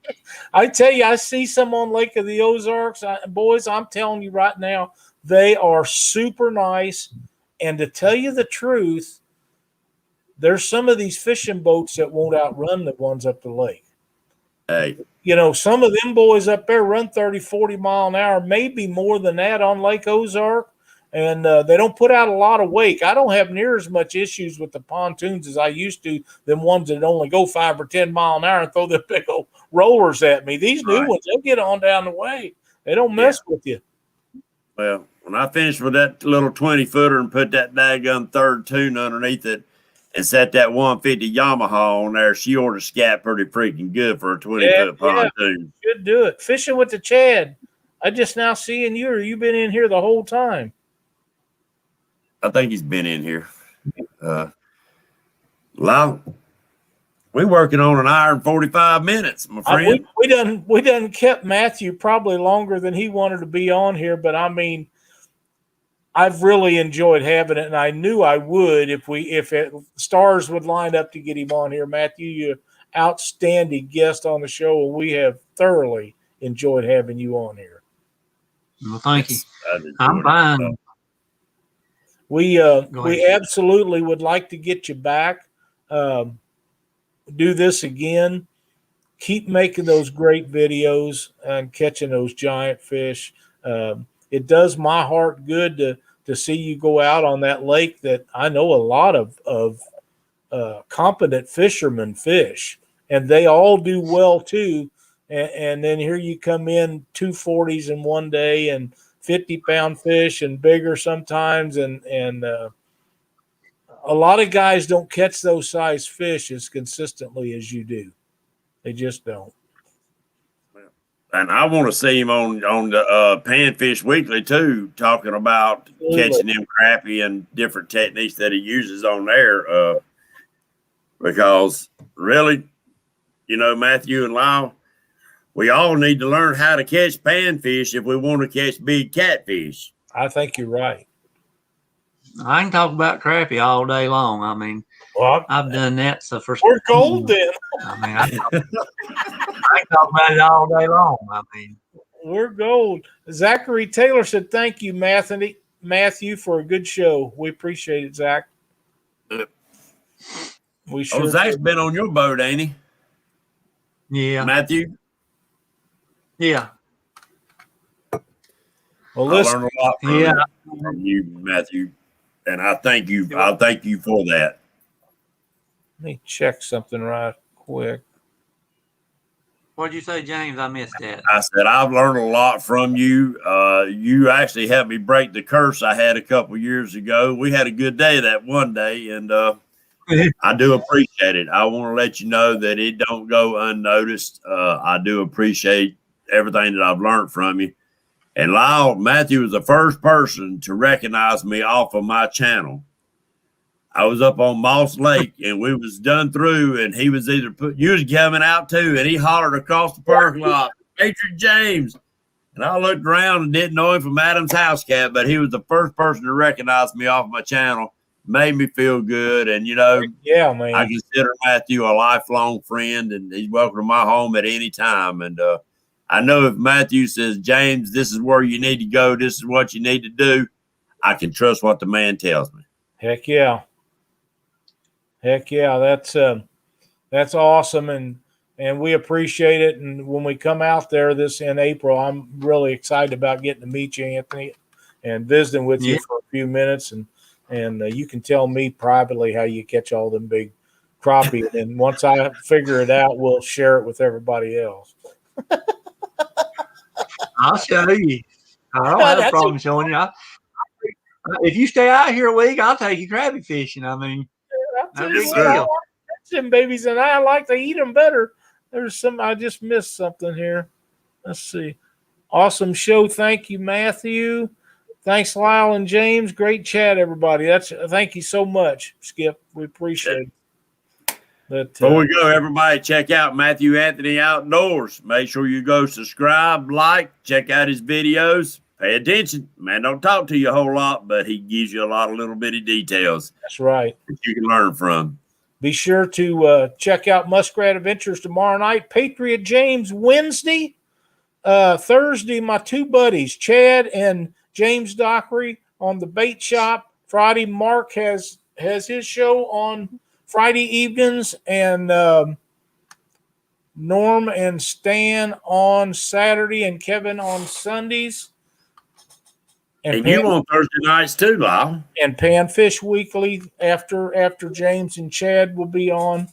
I tell you, I see some on Lake of the Ozarks. Boys, I'm telling you right now, They are super nice. And to tell you the truth, there's some of these fishing boats that won't outrun the ones up the lake.
Hey.
You know, some of them boys up there run 30, 40 mile an hour, maybe more than that on Lake Ozark. And they don't put out a lot of wake. I don't have near as much issues with the pontoons as I used to, them ones that only go 5 or 10 mile an hour and throw the big old rollers at me. These new ones, they'll get on down the way. They don't mess with you.
Well, when I finished with that little 20-footer and put that daggum third tune underneath it and set that 150 Yamaha on there, she ought to scat pretty freaking good for a 20-foot pontoon.
Should do it. Fishing with the Chad. I just now seeing you, or you been in here the whole time?
I think he's been in here. Lyle, we're working on an hour and 45 minutes, my friend.
We done kept Matthew probably longer than he wanted to be on here, but I mean, I've really enjoyed having it, and I knew I would if stars would line up to get him on here. Matthew, you're outstanding guest on the show, and we have thoroughly enjoyed having you on here.
Well, thank you. I'm fine.
We absolutely would like to get you back. Do this again. Keep making those great videos and catching those giant fish. It does my heart good to see you go out on that lake that I know a lot of competent fishermen fish, and they all do well too. And then here you come in 240s in one day and 50-pound fish and bigger sometimes, and a lot of guys don't catch those size fish as consistently as you do. They just don't.
And I want to see him on the Panfish Weekly too, talking about catching them crappie and different techniques that he uses on there. Because really, you know, Matthew and Lyle, we all need to learn how to catch panfish if we want to catch big catfish.
I think you're right.
I can talk about crappie all day long. I mean, I've done that. So
we're gold then.
I mean, I can talk about it all day long. I mean,
we're gold. Zachary Taylor said, "Thank you, Matthew, for a good show. We appreciate it, Zach." We sure.
Zach's been on your boat, ain't he?
Yeah,
Matthew.
Yeah.
Well, listen.
I learned a lot from you, Matthew, and I thank you. I thank you for that.
Let me check something right quick.
What did you say, James? I missed that.
I said I've learned a lot from you. You actually helped me break the curse I had a couple years ago. We had a good day that one day, and I do appreciate it. I want to let you know that it don't go unnoticed. I do appreciate everything that I've learned from you. And Lyle, Matthew was the first person to recognize me off of my channel. I was up on Moss Lake and we was done through, and he was you was coming out too, and he hollered across the parking lot, "Patriot James." And I looked around and didn't know him from Adam's house cat, but he was the first person to recognize me off my channel. Made me feel good. And, you know,
yeah, man,
I consider Matthew a lifelong friend, and he's welcome to my home at any time. And I know if Matthew says, "James, this is where you need to go, this is what you need to do," I can trust what the man tells me.
Heck yeah. Heck yeah. That's awesome. And we appreciate it. And when we come out there this in April, I'm really excited about getting to meet you, Anthony, and visiting with you for a few minutes. And you can tell me privately how you catch all them big crappie. And once I figure it out, we'll share it with everybody else.
I'll show you. I don't have a problem showing you. If you stay out here a week, I'll take you crappie fishing. I mean, no big deal.
I like them babies, and I like to eat them better. There's some, I just missed something here. Let's see. Awesome show. Thank you, Matthew. Thanks, Lyle and James. Great chat, everybody. Thank you so much, Skip. We appreciate it.
Before we go, everybody, check out Matthew Anthony Outdoors. Make sure you go subscribe, like, check out his videos. Pay attention. Man, don't talk to you a whole lot, but he gives you a lot of little bitty details.
That's right.
That you can learn from.
Be sure to check out Muskrat Adventures tomorrow night. Patriot James Wednesday. Thursday, my two buddies, Chad and James Dockery on the bait shop. Friday, Mark has his show on Friday evenings, and Norm and Stan on Saturday, and Kevin on Sundays.
And you on Thursday nights too, Lyle.
And Panfish Weekly after James and Chad will be on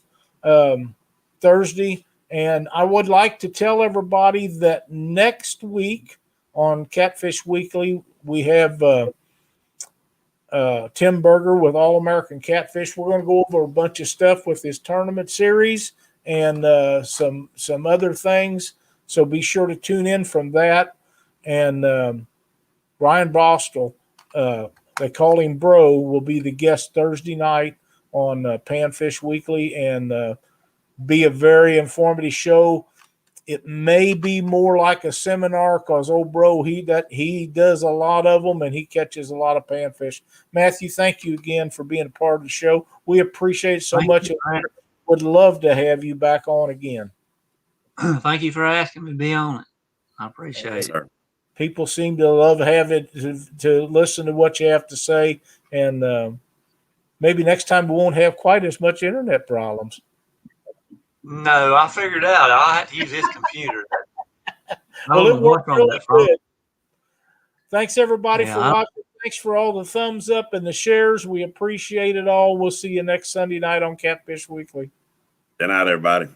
Thursday. And I would like to tell everybody that next week on Catfish Weekly, we have Tim Berger with All American Catfish. We're going to go over a bunch of stuff with his tournament series and some other things. So be sure to tune in from that. And Brian Bostel, they call him Bro, will be the guest Thursday night on Panfish Weekly, and be a very informative show. It may be more like a seminar because old Bro, he does a lot of them and he catches a lot of panfish. Matthew, thank you again for being a part of the show. We appreciate it so much. Would love to have you back on again.
Thank you for asking me to be on it. I appreciate it.
People seem to love having to listen to what you have to say, and maybe next time we won't have quite as much internet problems.
No, I figured out. I'll have to use this computer.
Well, it worked really good. Thanks, everybody, for watching. Thanks for all the thumbs up and the shares. We appreciate it all. We'll see you next Sunday night on Catfish Weekly.
Good night, everybody.